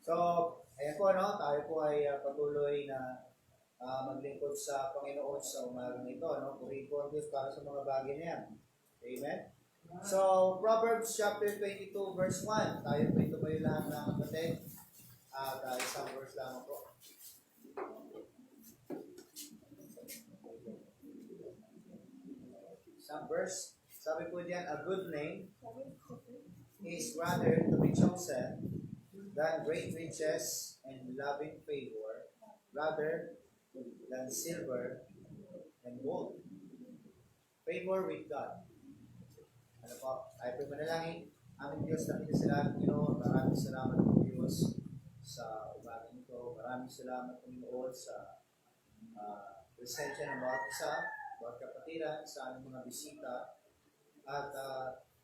So, ayan po, no? Tayo po ay patuloy na maglingkod sa Panginoon sa umagang ito, no? Purihin po ang Diyos para sa mga bagay na yan. Amen? So, Proverbs chapter 22 verse 1. Tayo po ito kayo lahat ng kapatid. At isang verse lang po. Isang verse. Sabi po diyan, a good name is rather to be chosen than great riches and loving favor, rather than silver and gold. Favor with God. Ano po? Tayo po manalangin. Aming Diyos, nakita sa lahat, Panginoon. Maraming salamat po Diyos sa umagang ito. Maraming salamat Panginoon sa presensya ng bawat isa, bawat kapatiran, sa aming mga bisita, at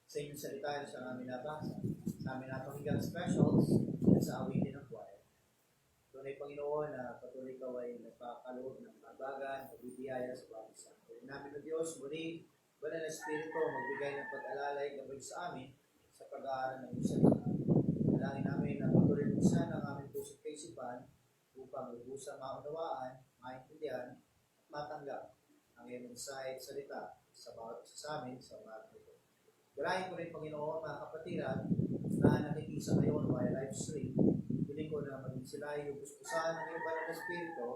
sa inyong salita sa namin nabasa, sa amin napakinggan specials, at sa awitin ng choir. Tunay Panginoon na patuloy ka ay nagpakaloob ng kabagan, pagbibiyaya sa bawat isa. Kaya namin na Diyos, muli, Banal na Espiritu, magbigay ng pag-alalay gabay sa amin sa pag-aaral ng iyong salita. Dalangin namin na patuloy buksan ang aming puso't kaisipan upang lubusang maunawaan, maintindihan, at matanggap ang iyong mensahe at salita sa bawat isa sa amin sa umagang ito. Galahin ko rin, Panginoon, mga kapatiran na nakikisa ngayon via live stream. Piling ko na maging sila ay ubus-busahan ng iyong Banal na Espiritu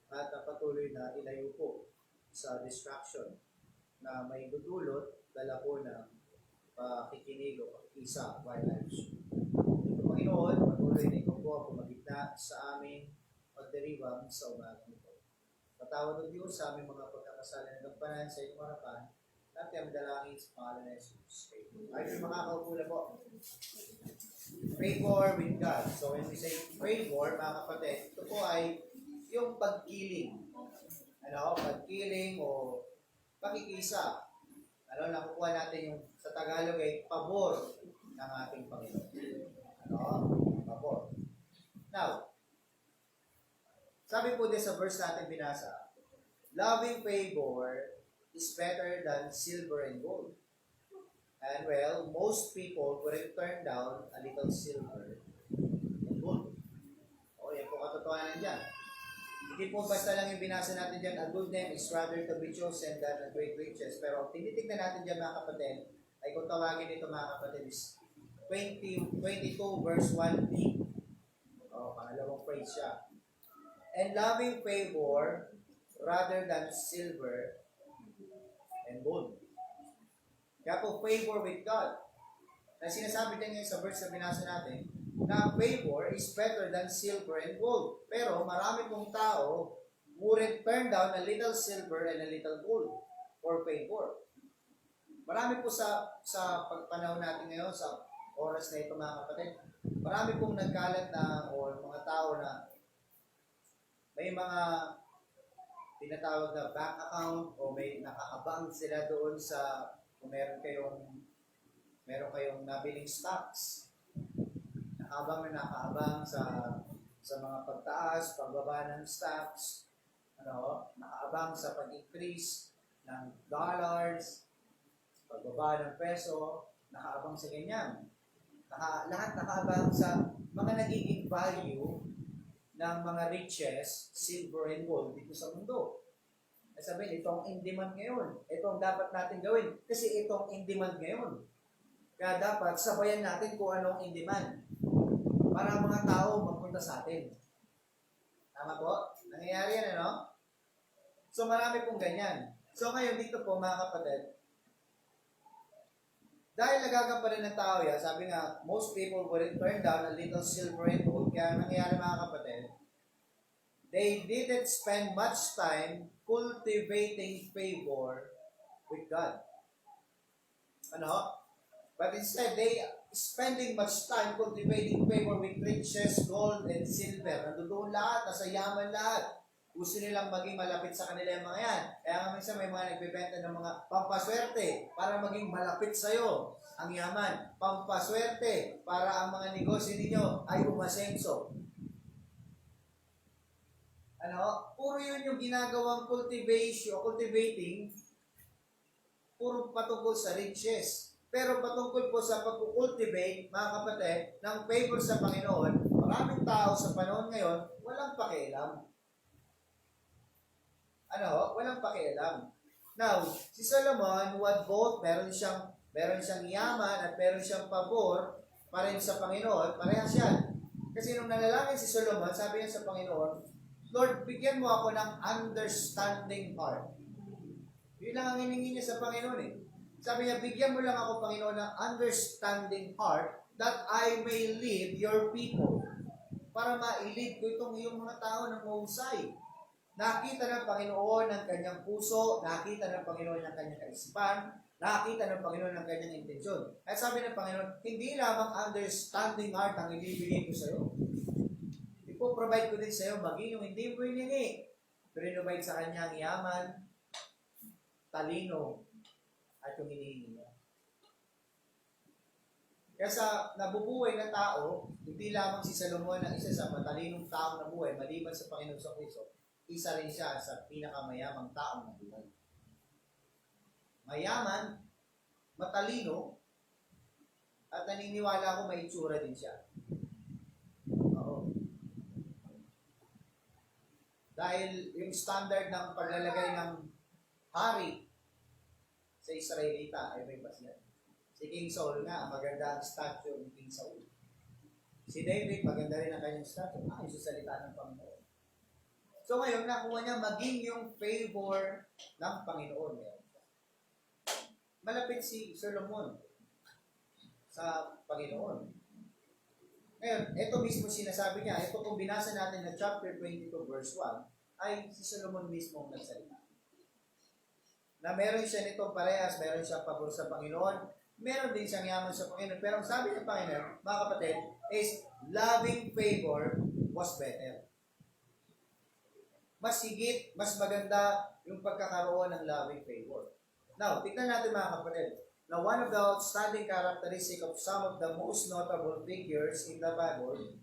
at patuloy na ilayo po sa distraction na may dudulot dala po ng pakikinig o pakikisa via live stream. Panginoon, patuloy na ikaw po ang pumagitna sa aming pagdiriwang sa umagang ito. Patawad o Diyos sa aming mga pagkakasala ng gampanan sa iyong harapan at ang dalangin sa pangalan ng Jesus. Ay, makakaupo na po. Pray for with God. So when we say pray for, mga kapatid, ito po ay yung pagkiling. Pagkiling o pakikisa. Nakukuha natin yung sa Tagalog ay pabor ng ating Panginoon. Pabor. Now, sabi po din sa verse natin binasa, loving favor is better than silver and gold. And well, most people would turn down a little silver and gold. Yan po katotohanan dyan. Hindi po basta lang yung binasa natin dyan, a good name is rather to be chosen than a great riches. Pero tinitignan natin dyan mga kapatid, ay kung tawagin ito mga kapatid is 22 verse 1b. Pangalawang phrase siya. And loving favor rather than silver and gold. Kaya po, favor with God. Na sinasabi din ngayon sa verse na binasa natin, na favor is better than silver and gold. Pero marami pong tao wouldn't turn down a little silver and a little gold for favor. Marami po sa pagpanahon natin ngayon, sa oras na ito mga kapatid, marami pong nagkalat na o mga tao na may mga tinatawag na bank account o may nakaabang sila doon sa kung meron kayong nabiling stocks. Nakaabang sa mga pagtaas, pagbaba ng stocks, nakaabang sa pag-increase ng dollars, pagbaba ng peso, nakaabang sa ganyan. Lahat nakaabang sa mga nagiging value ng mga riches, silver and gold dito sa mundo. Sabihin, itong in demand ngayon. Itong dapat natin gawin. Kasi itong in demand ngayon. Kaya dapat sabayan natin kung anong in demand. Para ang mga tao magpunta sa atin. Tama po? Nangyayari yan, So marami pong ganyan. So ngayon dito po mga kapatid, dahil nagagampanan ng tao yan, sabi nga, most people will turn down a little silver and gold. Kaya nangyayari mga kapatid, they didn't spend much time cultivating favor with God. But instead, they spending much time cultivating favor with riches, gold, and silver. Nandoon lahat, nasa yaman lahat. Gusto nilang maging malapit sa kanila yung mga yan. Kaya nga minsan may mga nagbebenta ng mga pampaswerte para maging malapit sa'yo ang yaman. Pampaswerte para ang mga negosyo ninyo ay umasenso. Puro yun yung ginagawang cultivating, puro patungkol sa riches. Pero patungkol po sa pag-cultivate, mga kapatid, ng favor sa Panginoon, maraming tao sa panahon ngayon, walang pakialam. Walang pakialam. Now, si Solomon, who had both, meron siyang yaman at meron siyang pabor pa rin sa Panginoon, parehas yan. Kasi nung nanalangin si Solomon, sabi niya sa Panginoon, Lord, bigyan mo ako ng understanding heart. Yun lang ang hiningi niya sa Panginoon eh. Sabi niya, bigyan mo lang ako, Panginoon, ng understanding heart that I may lead your people. Para ma-lead ko itong iyong mga tao ng mahusay. Nakita ng Panginoon ng kanyang puso, nakita ng Panginoon ng kanyang kaisipan, nakita ng Panginoon ng kanyang intensyon. At sabi ng Panginoon, hindi lamang understanding heart ang ibibigay ko sa iyo. Ipo-provide ko din sa iyo maging yung hindi mo hiningi. Pero sa kanyang yaman, talino, at yung hinihingi niya. Kaya sa nabubuhay na tao, hindi lamang si Solomon ang isa sa matalinong taong nabuhay, maliban sa Panginoon sa Kristo, isa rin siya sa pinakamayamang taong nabuhay. Mayaman, matalino, at naniniwala ako may itsura din siya. Oo. Dahil yung standard ng paglalagay ng hari sa Israelita ay may pasiyan. Si King Saul nga, maganda ang statue ni King Saul. Si David, maganda rin ang kanyang statue. Yung salita ng Panginoon. So ngayon, nakuha niya maging yung favor ng Panginoon. Malapit si Solomon sa Panginoon. Ngayon, ito mismo sinasabi niya, ito kung binasa natin na chapter 22 verse 1, ay si Solomon mismo ang nagsalita. Na meron siya nitong parehas, meron siyang pabor sa Panginoon, meron din siyang yaman sa Panginoon. Pero ang sabi ng Panginoon, mga kapatid, is loving favor was better. Mas higit, mas maganda yung pagkakaroon ng loving favor. Now, tignan natin mga kapatid, na one of the outstanding characteristics of some of the most notable figures in the Bible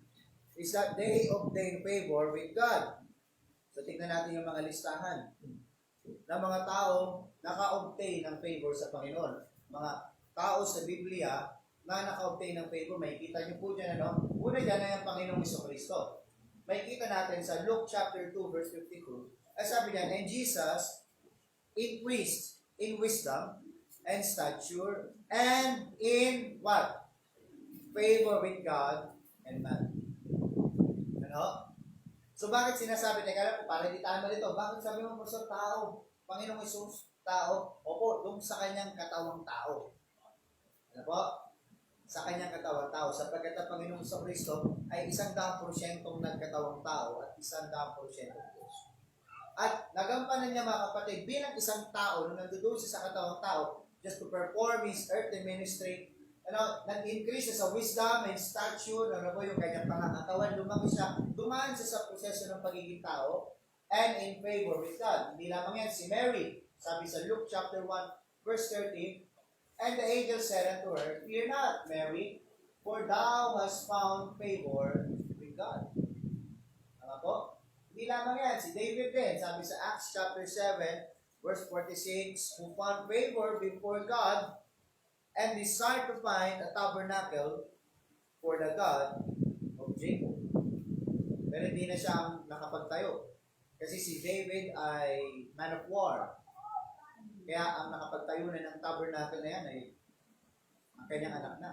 is that they obtain favor with God. So, tignan natin yung mga listahan ng mga tao naka-obtain ng favor sa Panginoon. Mga tao sa Biblia na naka-obtain ng favor, may kita niyo po dyan, Una dyan ay ang Panginoong Jesucristo. May kita natin sa Luke chapter 2 verse 52. Ay sabi niyan, and Jesus increased in wisdom and stature and in what? Favor with God and man. So bakit sinasabi, teka lang po, para hindi tayo malito, bakit sabi mo sa tao, Panginoong Jesus, tao, opo, doon sa kanyang katawang tao. Ano po? Sa kanyang katawang tao. Sapagkat ang Panginoong sa Kristo ay 100% nagkatawang tao at 100% Diyos. At nagampanan niya mga kapatid, bilang isang tao, nung nandoon siya sa katawang tao, just to perform his earthly ministry, nag-increase siya sa wisdom and stature, yung kanyang pangangatawan, lumaki siya, dumaan siya sa proseso ng pagiging tao, and in favor with God. Hindi lamang yan, si Mary, sabi sa Luke chapter 1, verse 13, and the angel said unto her, fear not, Mary, for thou hast found favor with God. Tama po? Hindi lamang yan, si David din, sabi sa Acts chapter 7, verse 46, who found favor before God and desired to find a tabernacle for the God of Jacob. Pero hindi na siya ang nakapagtayo. Kasi si David ay man of war. Kaya ang nakapagtayo na ng tabernacle na yan ay ang kanyang anak na.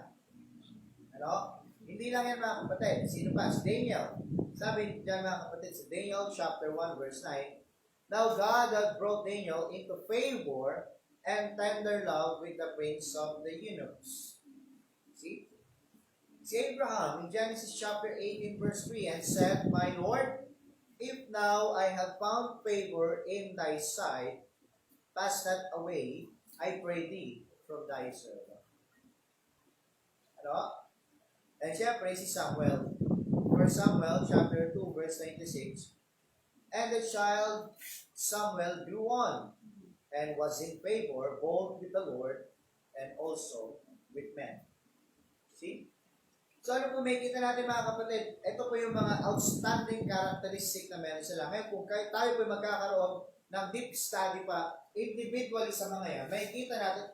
Hindi lang yan mga kapatid. Sino pa? Si Daniel. Sabi dyan mga kapatid sa Daniel chapter 1 verse 9, now God had brought Daniel into favor and tender love with the prince of the eunuchs. See? Si Abraham in Genesis chapter 18 verse 3 and said, my Lord, if now I have found favor in thy sight, pass not away, I pray thee, from thy servant. And syempre si Samuel. 1 Samuel chapter 2 verse 26. And the child Samuel grew on, and was in favor both with the Lord and also with men. See? So ano po may kita natin mga kapatid? Ito po yung mga outstanding characteristic na meron sila. Ngayon kung tayo po magkakaroon ng deep study pa individually sa mga yan, may kita natin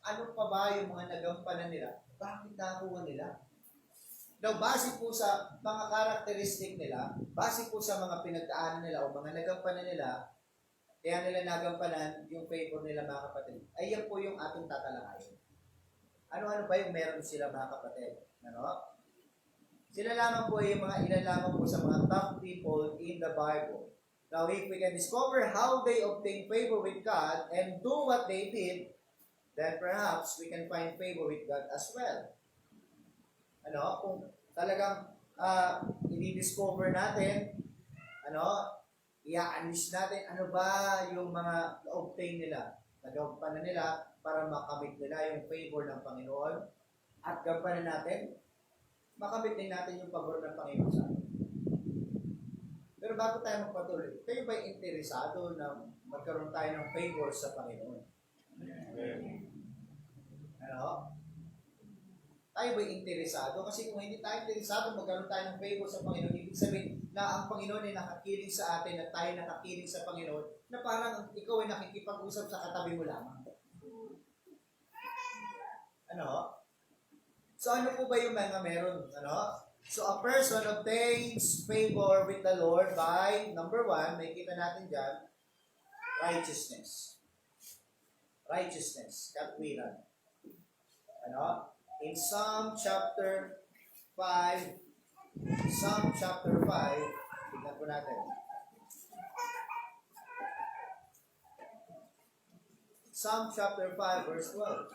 ano pa ba yung mga nagampanan nila? Bakit nakuha nila? Now, base po sa mga karakteristik nila, base po sa mga pinagdaanan nila o mga nagampanan nila, kaya nila nagampanan yung favor nila mga kapatid. Ay yan po yung ating tatalakayin. Ano-ano ba yung meron sila mga kapatid? Ano? Sila lamang po yung mga ilan lamang po sa mga top people in the Bible. Now, if we can discover how they obtained favor with God and do what they did, then perhaps we can find favor with God as well. Ano, kung talagang i-discover natin, i-analyze natin ano ba yung mga na-obtain nila, nagampanan nila para makamit nila yung favor ng Panginoon at gampanan natin, makamit din natin yung favor ng Panginoon sa atin. Pero bago tayo magpatuloy, kayo ba interesado na magkaroon tayo ng favor sa Panginoon? Ano? Tayo ba interesado? Kasi kung hindi tayo interesado magkaroon tayo ng favor sa Panginoon, ibig sabihin na ang Panginoon ay nakakiling sa atin at tayo nakakiling sa Panginoon na parang ikaw ay nakikipag-usap sa katabi mo lamang. Ano? So ano po ba yung mga meron? Ano? So a person obtains favor with the Lord by, number 1, may kita natin dyan, righteousness. Righteousness, katwiran. Ano? In Psalm chapter 5, tignan po natin. Psalm chapter 5, verse 12.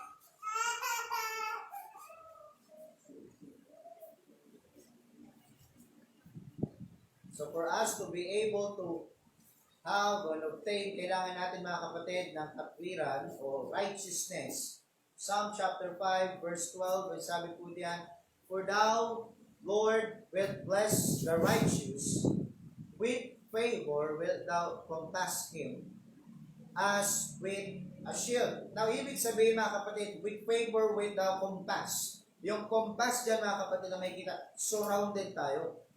So for us to be able to have and obtain, kailangan natin mga kapatid ng katwiran o righteousness. Psalm chapter 5, verse 12, ay sabi po diyan, for thou, Lord, wilt bless the righteous, with favor wilt thou compass him, as with a shield. Now, ibig sabihin mga kapatid, with favor wilt thou compass. Yung compass dyan mga kapatid na may kita, surrounded tayo.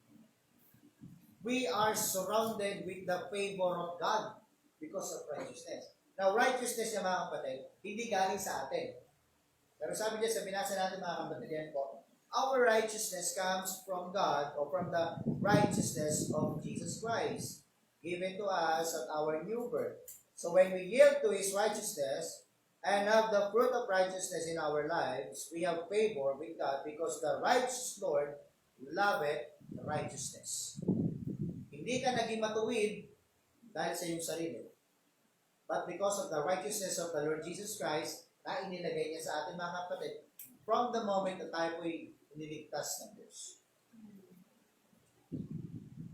We are surrounded with the favor of God because of righteousness. Now, righteousness yung mga kapatid, hindi galing sa atin. Pero sabi niya sa binasa natin mga kapatid yan po, our righteousness comes from God or from the righteousness of Jesus Christ given to us at our new birth. So when we yield to His righteousness and have the fruit of righteousness in our lives, we have favor with God because the righteous Lord loveth righteousness. Hindi ka naging matuwid dahil sa iyong sarili. But because of the righteousness of the Lord Jesus Christ, na inilagay niya sa ating mga kapatid from the moment na tayo po'y niligtas ng Diyos.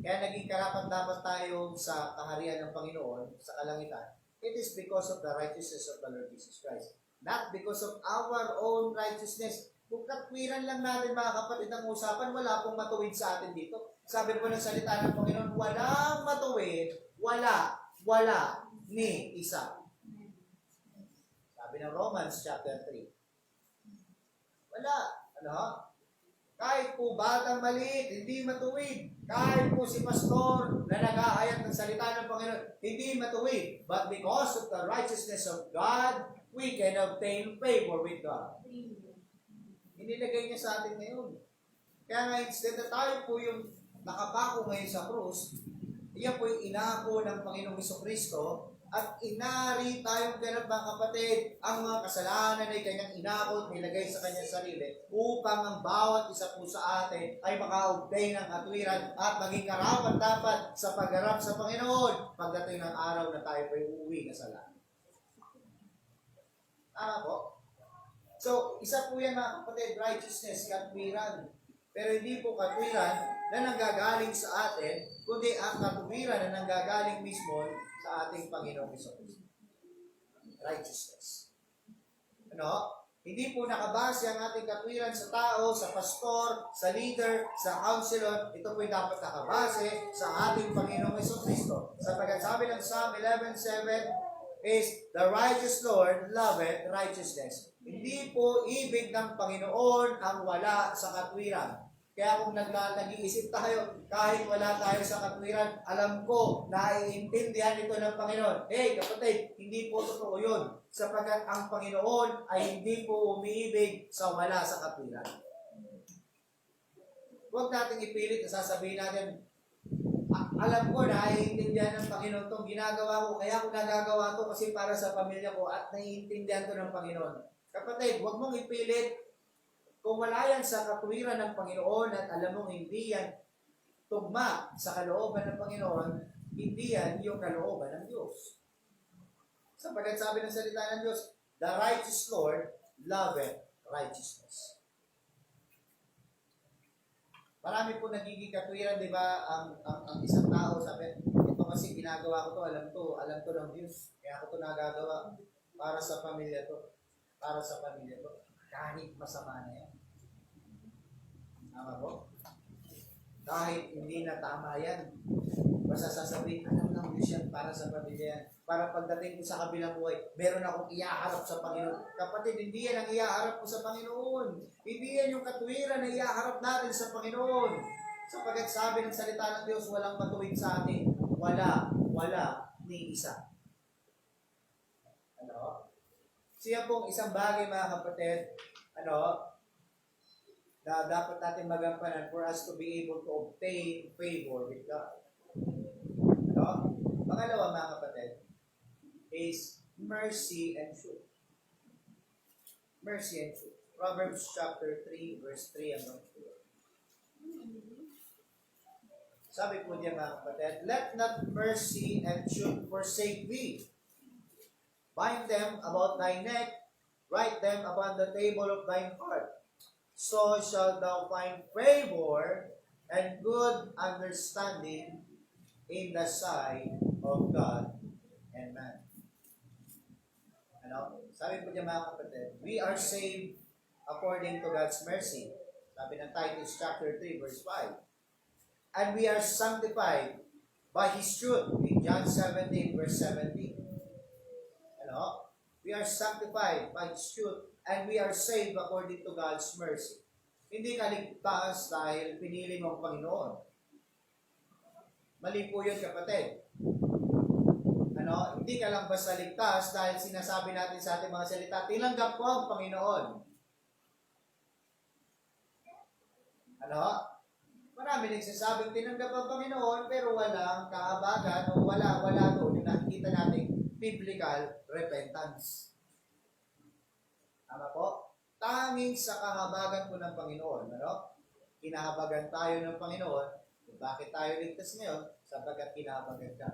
Kaya naging karapat-dapat tayo sa kaharian ng Panginoon, sa kalangitan, it is because of the righteousness of the Lord Jesus Christ. Not because of our own righteousness. Kung katwiran lang natin mga kapatid ang usapan, wala pong matuwid sa atin dito. Sabi po ng salita ng Panginoon, walang matuwid, wala, ni isa. Sabi ng Romans chapter 3. Wala. Kahit po batang maliit, hindi matuwid. Kahit po si pastor na nag-aayat ng salita ng Panginoon, hindi matuwid. But because of the righteousness of God, we can obtain favor with God. Inilagay niya sa atin ngayon. Kaya nga, instead na tayo po yung nakapako ngayon sa krus, iyan po yung inako ng Panginoong Jesucristo, at inari tayong ganap mga kapatid, ang mga kasalanan ay kanyang inakot, nilagay sa kanyang sarili, upang ang bawat isa po sa atin ay maka-obtain ng katwiran at maging karapat-dapat sa pagharap sa Panginoon pagdating ng araw na tayo ay uuwi na sa langit. Tama po? So, isa po yan mga kapatid, righteousness, katwiran. Pero hindi po katwiran na nanggagaling sa atin, kundi ang katwiran na nanggagaling mismo sa ating Panginoong Jesucristo. Righteousness. Hindi po nakabase ang ating katwiran sa tao, sa pastor, sa leader, sa counselor. Ito po dapat nakabase sa ating Panginoong Jesucristo. Sapagkat sabi ng Psalm 11:7 is, the righteous Lord loveth righteousness. Hindi po ibig ng Panginoon ang wala sa katwiran. Kaya kung nag-iisip tayo, kahit wala tayo sa katwiran, alam ko, naiintindihan ito ng Panginoon. Hey, kapatid, hindi po totoo yun. Sapagkat ang Panginoon ay hindi po umiibig sa wala sa katwiran. Huwag natin ipilit na sasabihin natin, alam ko, naiintindihan ng Panginoon itong ginagawa ko, kaya ako nagagawa ito kasi para sa pamilya ko at naiintindihan ito ng Panginoon. Kapatid, huwag mong ipilit. Kung wala yan sa katwiran ng Panginoon at alam mong hindi yan tugma sa kalooban ng Panginoon, hindi yan yung kalooban ng Diyos. Sapagkat sabi ng salita ng Diyos, the righteous Lord loveth righteousness. Marami po nagiging katwiran, di ba, ang isang tao, sabi, ito kasi ginagawa ko to, alam to ng Diyos. Kaya ako to nagagawa para sa pamilya to. Para sa pamilya to. Kahit masama na yan. Tama po? Kahit hindi na tama yan. Basta sasabihin, alam ng Diyos yan para sa pamilya yan. Para pagdating ko sa kabilang buhay, meron akong iaharap sa Panginoon. Kapatid, hindi yan ang iaharap ko sa Panginoon. Hindi yan yung katwiran na iaharap natin sa Panginoon. Sapagkat sabi ng salita ng Diyos, walang matuwid sa atin. Wala ni isa. Ano? Siya pong isang bagay, mga kapatid, na dapat natin magampanan for us to be able to obtain favor with God. Pangalawa, mga kapatid, is mercy and truth. Mercy and truth. Proverbs chapter 3, verse 3 hanggang 4. Sabi po niya, mga kapatid, let not mercy and truth forsake thee. Bind them about thy neck, write them upon the table of thine heart. So shalt thou find favor and good understanding in the sight of God and man. Sabi po niya, mga kapatid, we are saved according to God's mercy. Sabi ng Titus chapter 3, verse 5. And we are sanctified by His truth in John 17, verse 17. We are sanctified by His truth and we are saved according to God's mercy. Hindi ka ligtas dahil pinili mo ang Panginoon. Mali po yun, kapatid. Hindi ka lang basta ligtas dahil sinasabi natin sa ating mga salita, tinanggap ko ang Panginoon. Marami nagsasabing tinanggap ang Panginoon pero walang kahabagan o wala doon yung nakikita nating biblical repentance. Tama po? Tanging sa kahabagan po ng Panginoon. Kinahabagan tayo ng Panginoon. Bakit tayo ligtas ngayon? Sapagkat kinahabagan ka.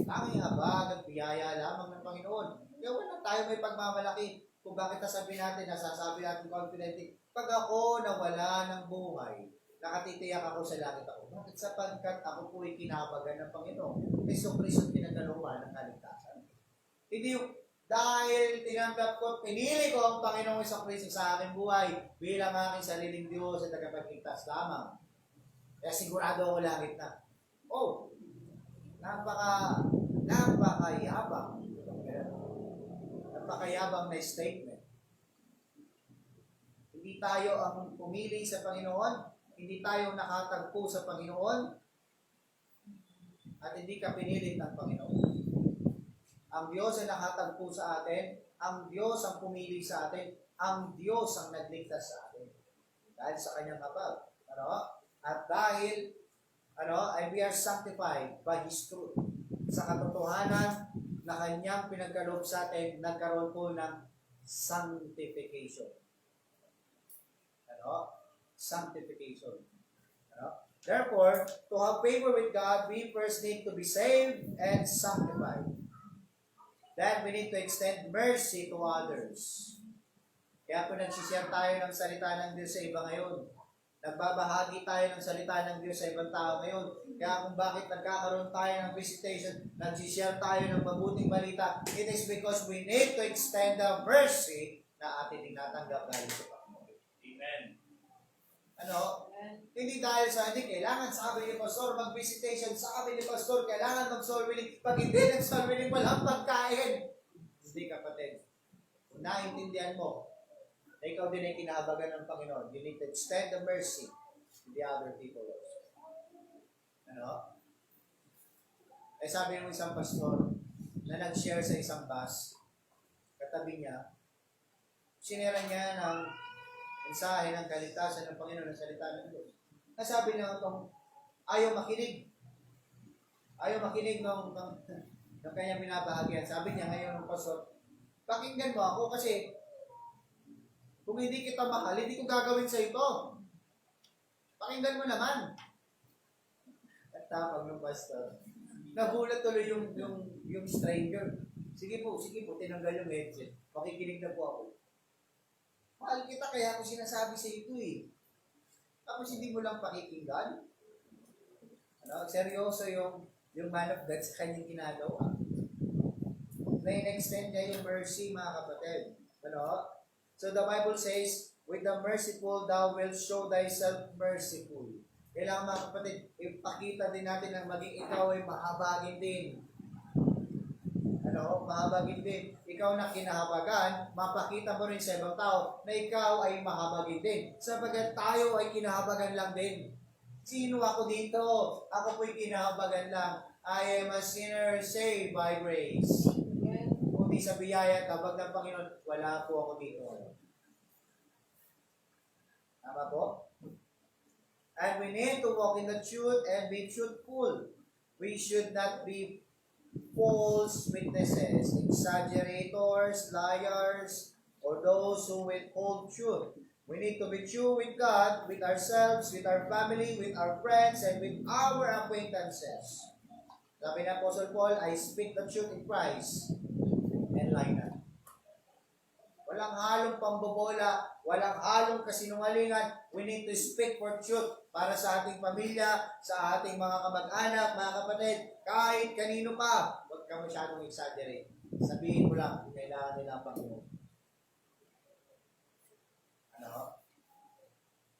Tanging habag at biyaya lamang ng Panginoon. Kaya wala tayo may pagmamalaki kung bakit nasasabi natin confidently, pag ako nawala ng buhay, nakatitiyak ako sa langit ako. Bakit? Sapagkat ako po ay kinahabagan ng Panginoon. Kristo pinagkalooban ng kaligtasan. Hindi yung dahil tinanggap ko, pinili ko ang Panginoong Kristo sa aking buhay bilang aking sariling Diyos at tagapagligtas lamang. Kaya sigurado ako langit na. Napakayabang. Napakayabang na statement. Hindi tayo ang pumili sa Panginoon, hindi tayo nakatagpo sa Panginoon, at hindi ka pinilit ng Panginoon. Ang Diyos ay nakatagpo sa atin, ang Diyos ang pumili sa atin, ang Diyos ang nagligtas sa atin. Dahil sa kanyang kapag. At dahil, and we are sanctified by His truth. Sa katotohanan na kanyang pinagkaloob sa atin, nagkaroon po ng sanctification. Sanctification. Therefore, to have favor with God, we first need to be saved and sanctified. Then we need to extend mercy to others. Kaya po nagsishare tayo ng salita ng Diyos sa iba ngayon. Nagbabahagi tayo ng salita ng Diyos sa ibang tao ngayon. Kaya kung bakit nagkakaroon tayo ng visitation, nagsishare tayo ng mabuting balita, it is because we need to extend the mercy na ating tinatanggap dahil sa Panginoon. Amen. Hindi dahil sa hindi kailangan sabi ni Pastor mag-visitation, sabi ni Pastor kailangan mag-soul winning. Pag hindi nag-soul winning, walang pagkain. Hindi, kapatid. Kung naintindihan mo na na ikaw din ay kinahabagan ng Panginoon. You need to extend the mercy to the other people also. Ano? Eh sabi ng isang pastor na nag-share sa isang bus, katabi niya, sinira niya ng mensahe ng kaligtasan ng Panginoon, ng salita ng Diyos. Nasabi niya itong ayaw makinig. Ayaw makinig ng kanyang binabahagyan. Sabi niya ngayon ng pastor, pakinggan mo ako kasi kung hindi kita mahal, hindi ko gagawin sa ito. Pakinggan mo naman. At tapang ng pastor. Nagulat tuloy yung stranger. Sige po, tinanggal yung headset. Pakikinig na po ako. Mahal kita kaya ako sinasabi sa ito eh. Tapos hindi mo lang pakikinggan. Ano, seryoso yung man of God sa kanyang ginagawa. Na-extend niya yung mercy, mga kapatid. Ano? So the Bible says, with the merciful, thou wilt show thyself merciful. Kailangan mga kapatid, ipakita din natin na maging ikaw ay mahabagin din. Ano? Mahabagin din. Ikaw na kinahabagan, mapakita mo rin sa ibang tao na ikaw ay mahabagin din. Sapagat tayo ay kinahabagan lang din. Sino ako dito? Ako po'y kinahabagan lang. I am a sinner saved by grace. Kundi sa biyaya at habag ng Panginoon, wala po ako dito. Tama po? And we need to walk in the truth and be truthful. We should not be false witnesses, exaggerators, liars, or those who withhold truth. We need to be true with God, with ourselves, with our family, with our friends, and with our acquaintances. Sabi ng Apostle Paul, I speak the truth in Christ and lie not. Walang halong pambobola, walang halong kasinungalingan. We need to speak for truth para sa ating pamilya, sa ating mga kamag-anak, mga kapatid, kahit kanino pa. Huwag ka masyadong exaggerate. Sabihin mo lang, kailangan nila ang Panginoon. Ano?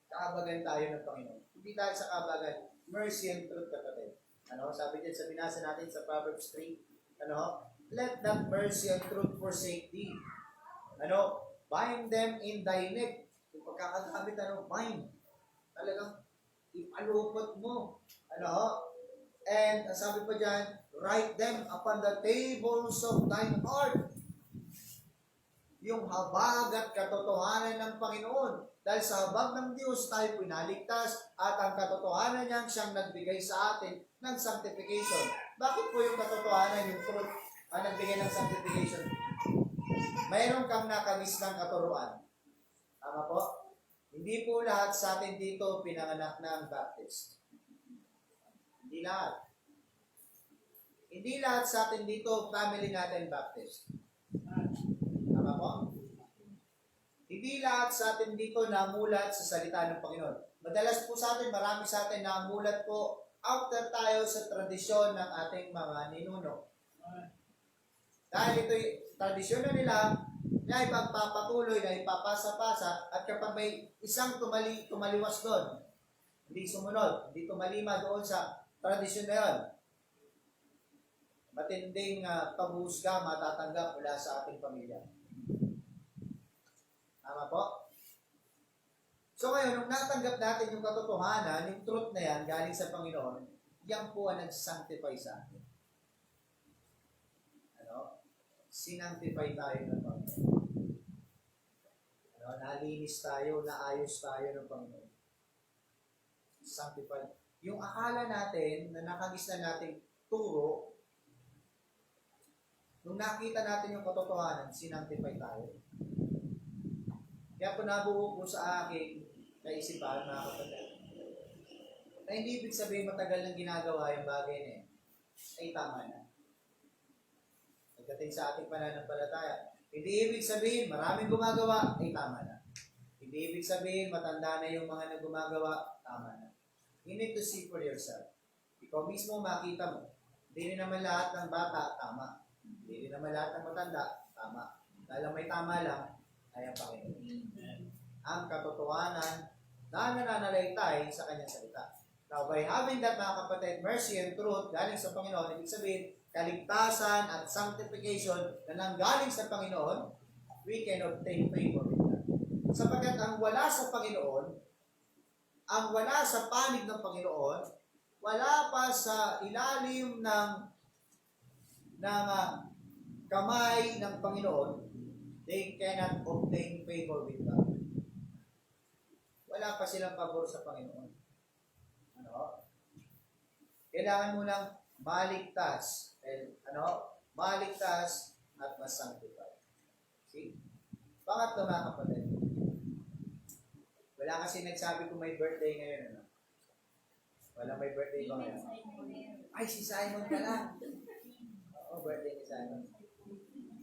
Kaabagan tayo ng Panginoon. Hindi tayo sa kaabagan. Mercy and truth, kapatid. Ano? Sabi dyan sa binasa natin sa Proverbs 3, ano? Let not mercy and truth forsake thee. Ano? Bind them in thy neck. Yung pagkakagamit, bind. Talagang ipalupot mo. Ano? And sabi pa dyan, write them upon the tables of thine heart. Yung habag at katotohanan ng Panginoon. Dahil sa habag ng Diyos, tayo pinaligtas at ang katotohanan niya siyang nagbigay sa atin ng sanctification. Bakit po yung katotohanan, yung truth, ang nagbigay ng sanctification? Mayroon kang nakamis ng katuruan. Tama po? Hindi po lahat sa atin dito pinanganak ng Baptist. Hindi lahat. Hindi lahat sa atin dito family natin Baptist. Tama po? Hindi lahat sa atin dito namulat sa salita ng Panginoon. Madalas po sa atin, marami sa atin namulat po after tayo sa tradisyon ng ating mga ninuno. Dahil ito'y tradisyon na nila, na ipagpapatuloy, na ipapasa-pasa, at kapag may isang tumaliwas doon, hindi sumunod, hindi tumalima doon sa tradisyon na yun, matinding paghuhusga matatanggap mula sa ating pamilya. Tama po? So ngayon, nung natanggap natin yung katotohanan, yung truth na yan, galing sa Panginoon, yan po ang nag-sanctify sa atin. Ano? Sinanctify tayo ng Panginoon. Ano? Nalinis tayo, naayos tayo ng Panginoon. Sanctify. Yung akala natin, na nakagis na nating turo, nung nakita natin yung katotohanan, sinanctify tayo. Kaya po nabuo po sa aking kaisipan, mga kapatid, na hindi ibig sabihin matagal nang ginagawa yung bagay na yun, ay tama na. Pagdating sa ating pananampalataya, hindi ibig sabihin maraming gumagawa, ay tama na. Hindi ibig sabihin matanda na yung mga gumagawa, tama na. You need to see for yourself. Ikaw mismo makita mo. Hindi rin naman lahat ng bata, tama. Hindi rin naman lahat ng matanda, tama. Dahil may tama lang, ay ang Panginoon. Ang katotohanan na nananalaytay sa kanyang salita. Now, by having that, mga kapatid, mercy and truth galing sa Panginoon, ibig sabihin, kaligtasan at sanctification na nanggaling sa Panginoon, we can obtain favor with God. Sapagkat ang wala sa Panginoon, ang wala sa panig ng Panginoon, wala pa sa ilalim ng kamay ng Panginoon, they cannot obtain favor with God. Wala pa silang pabor sa Panginoon. Ano? Kailangan mo lang maligtas. Maligtas at masanctify. See? Pangatlo mga kapatid. Wala kasi nagsabi kung may birthday ngayon. Ano? Wala may birthday ba ngayon? Ay, si Simon pala. Oo, birthday ni Simon.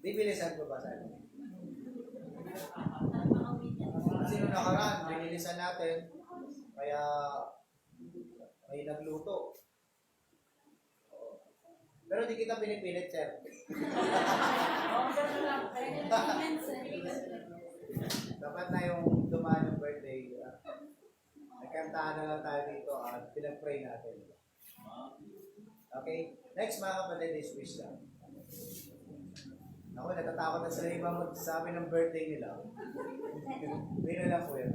Bibilisan ko ba, Simon? Kasi nung nakaraan, binilisan natin, kaya may nagluto. Pero di kita pinipilit, sir. Dapat na yung dumaan yung birthday. Nagkantahan na lang tayo dito at pinag-pray natin. Okay? Next mga kapatid is wisdom. Ako, natatakot na sila iba magsabi ng birthday nila. Hindi na lang po yun.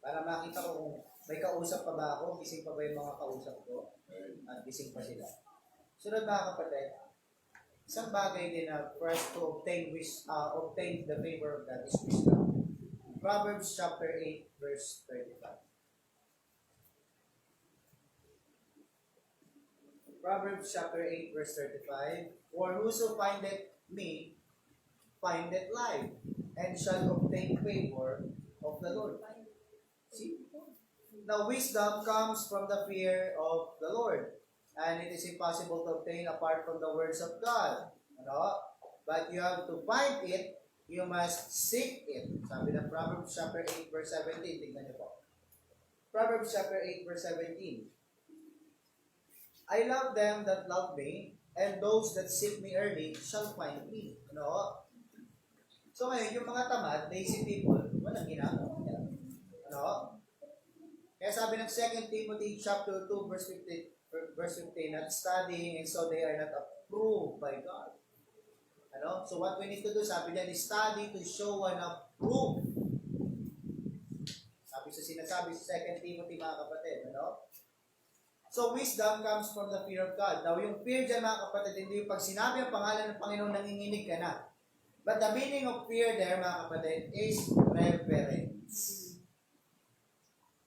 Para makita ko kung may kausap pa ba ako, gising pa ba yung mga kausap ko, at gising pa sila. Sunod mga kapatid, isang bagay din na for us to obtain the favor of God is wisdom. Proverbs chapter 8, verse 35. Proverbs chapter 8, verse 35. For whoso findeth me, findeth life, and shall obtain favor of the Lord. See? Now, wisdom comes from the fear of the Lord, and it is impossible to obtain apart from the words of God. Ano? But you have to find it, you must seek it. Sabi ng Proverbs chapter 8, verse 17. Tingnan niyo po. Proverbs chapter 8, verse 17. I love them that love me, and those that seek me early shall find me. Ano? So ngayon, yung mga tamad, lazy people, walang ginagawa. Ano? Kaya sabi ng 2 Timothy chapter 2, verse 15, not studying, and so they are not approved by God. Ano? So what we need to do, sabi niya, is study to show and approve. Sinasabi sa 2 Timothy, mga kapatid. Ano? So, wisdom comes from the fear of God. Now, yung fear dyan, mga kapatid, hindi yung pag sinabi ang pangalan ng Panginoon, nanginginig ka na. But the meaning of fear there, mga kapatid, is reverence.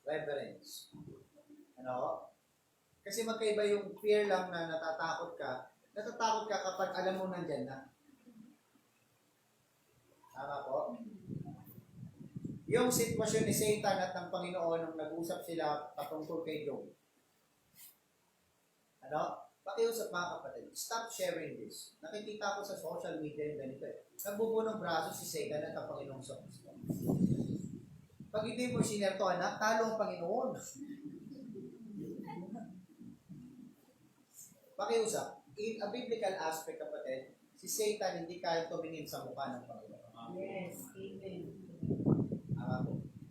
Reverence. Ano? Kasi magkaiba yung fear lang na natatakot ka. Natatakot ka kapag alam mo nandyan na. Tama po? Yung sitwasyon ni Satan at ng Panginoon nung nag-usap sila patungkol kay Job. Ano? Pakiusap mga kapatid, stop sharing this. Nakikita ko sa social media yung ganito eh. Nagbubunong braso si Satan at ang Panginoong sa Kristo. Pag hindi mo sinerto, anak, talo ang Panginoon. Pakiusap, in a biblical aspect kapatid, si Satan hindi kaya tumingin sa mukha ng Panginoon. Yes, amen.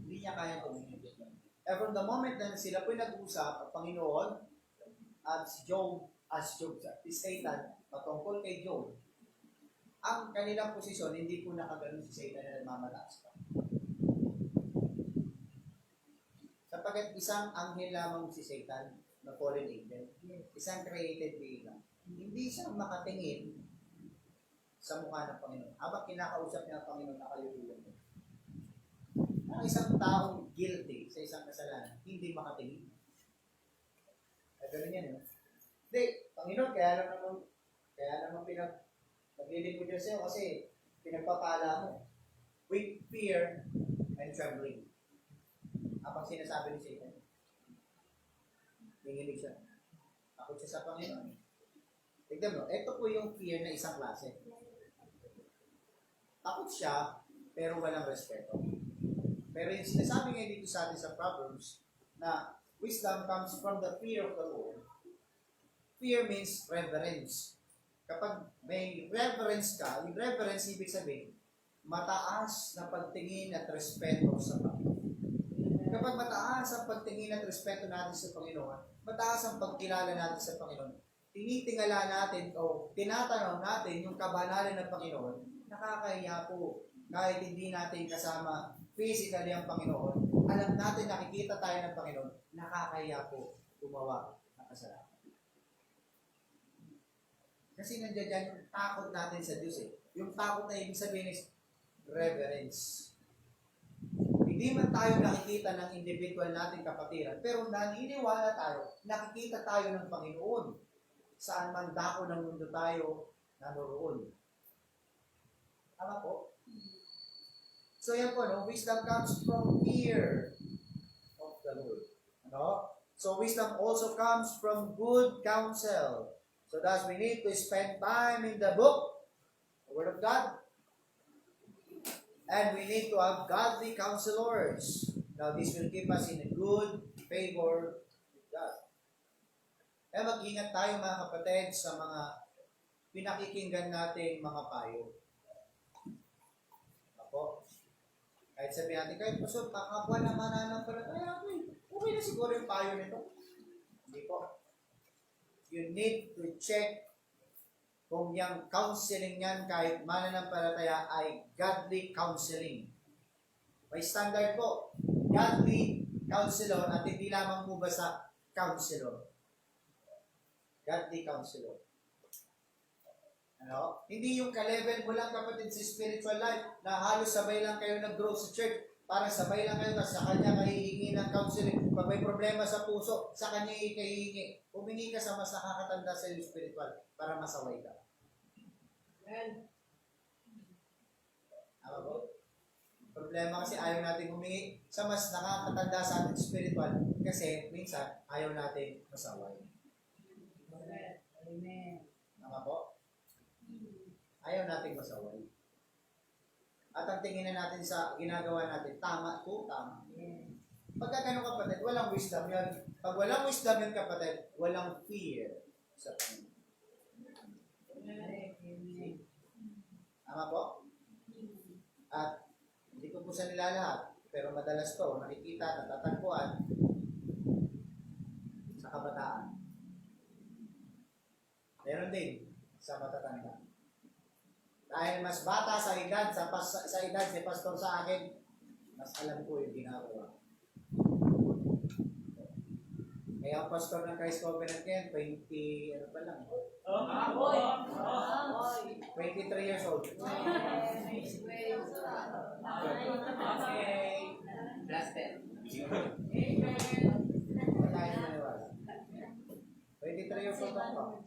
Hindi niya kaya tumingin. And from the moment na sila po nag-usap, ang Panginoon, at si Satan, patungkol kay Job, ang kanilang posisyon, hindi po nakaganon si Satan na nagmamataas pa. Sapagkat isang anghel lamang si Satan, na fallen angel, isang created being lang. Hindi siya makatingin sa mukha ng Panginoon. Habang kinakausap niya ang Panginoon, nakayutulan mo. Ang isang taong guilty sa isang kasalanan, hindi makatingin. Ganun yan, eh. Hindi, Panginoon, kaya naman naglilingkod yun sa'yo kasi pinagpapala mo with fear and trembling. Apang sinasabi ni Satan, nanginig siya. Takot siya sa Panginoon. Tignan mo, ito po yung fear na isang klase. Takot siya, pero walang respeto. Pero yung sinasabi ngayon dito sa atin sa Proverbs, na wisdom comes from the fear of the Lord. Fear means reverence. Kapag may reverence ka, yung reverence ibig sabihin, mataas na pagtingin at respeto sa Panginoon. Kapag mataas ang pagtingin at respeto natin sa Panginoon, mataas ang pagkilala natin sa Panginoon, tinitingala natin o tinatanaw natin yung kabanalan ng Panginoon, nakakahiya po kahit hindi natin kasama physically ang Panginoon, alam natin, nakikita tayo ng Panginoon, nakakahiya po gumawa ng kasalanan. Kasi nandiyan dyan yung takot natin sa Diyos eh. Yung takot na ibig sabihin is reverence. Hindi man tayo nakikita ng individual nating kapatiran, pero naniniwala tayo, nakikita tayo ng Panginoon. Saan man dako ng mundo tayo naroroon. Tama po? So yan po, no? Wisdom comes from fear of the Lord. Ano? So wisdom also comes from good counsel. So thus we need to spend time in the book, the Word of God, and we need to have godly counselors. Now this will keep us in a good favor with God. Kaya mag-ingat tayo mga kapatid sa mga pinakikinggan natin mga payo. Ako, kahit sabihin natin, kahit pasod, kakapwa na mananampalataya, okay na siguro yung payo nito. Hindi po. You need to check kung yung counseling yan kahit mananampalataya ay godly counseling. May standard po. Godly counselor at hindi lamang po basta counselor. Godly counselor. Ano? Hindi yung ka-level mo lang kapatid sa spiritual life na halos sabay lang kayo nag-grow sa church. Parang sabay lang kayo, tapos sa kanya kahihingi ng counseling. Pag may problema sa puso, sa kanya kahihingi. Humingi ka sa mas nakakatanda sa iyo spiritual para masaway ka. Amen. Tama po? Problema kasi ayaw natin humingi sa mas nakakatanda sa ating spiritual kasi minsan ayaw natin masaway. Amen. Tama po? Ayaw natin masaway. At ang tingin na natin sa ginagawa natin, tama po, tama. Pagka ganun kapatid, walang wisdom yan. Pag walang wisdom yan kapatid, walang fear sa Panginoon. Tama po? At hindi ko po sa nilalahat, pero madalas to, nakikita, natatagpuan sa kabataan. Meron din sa matatanda. Dahil mas bata sa edad, sa edad ni pastor sa akin, mas alam ko yung ginagawa. Kaya ang pastor ng Christ Covenant ngayon, 20, ano pa lang? 23 years old. Okay. Blessed. Wala yung maniwala. 23 years old ako.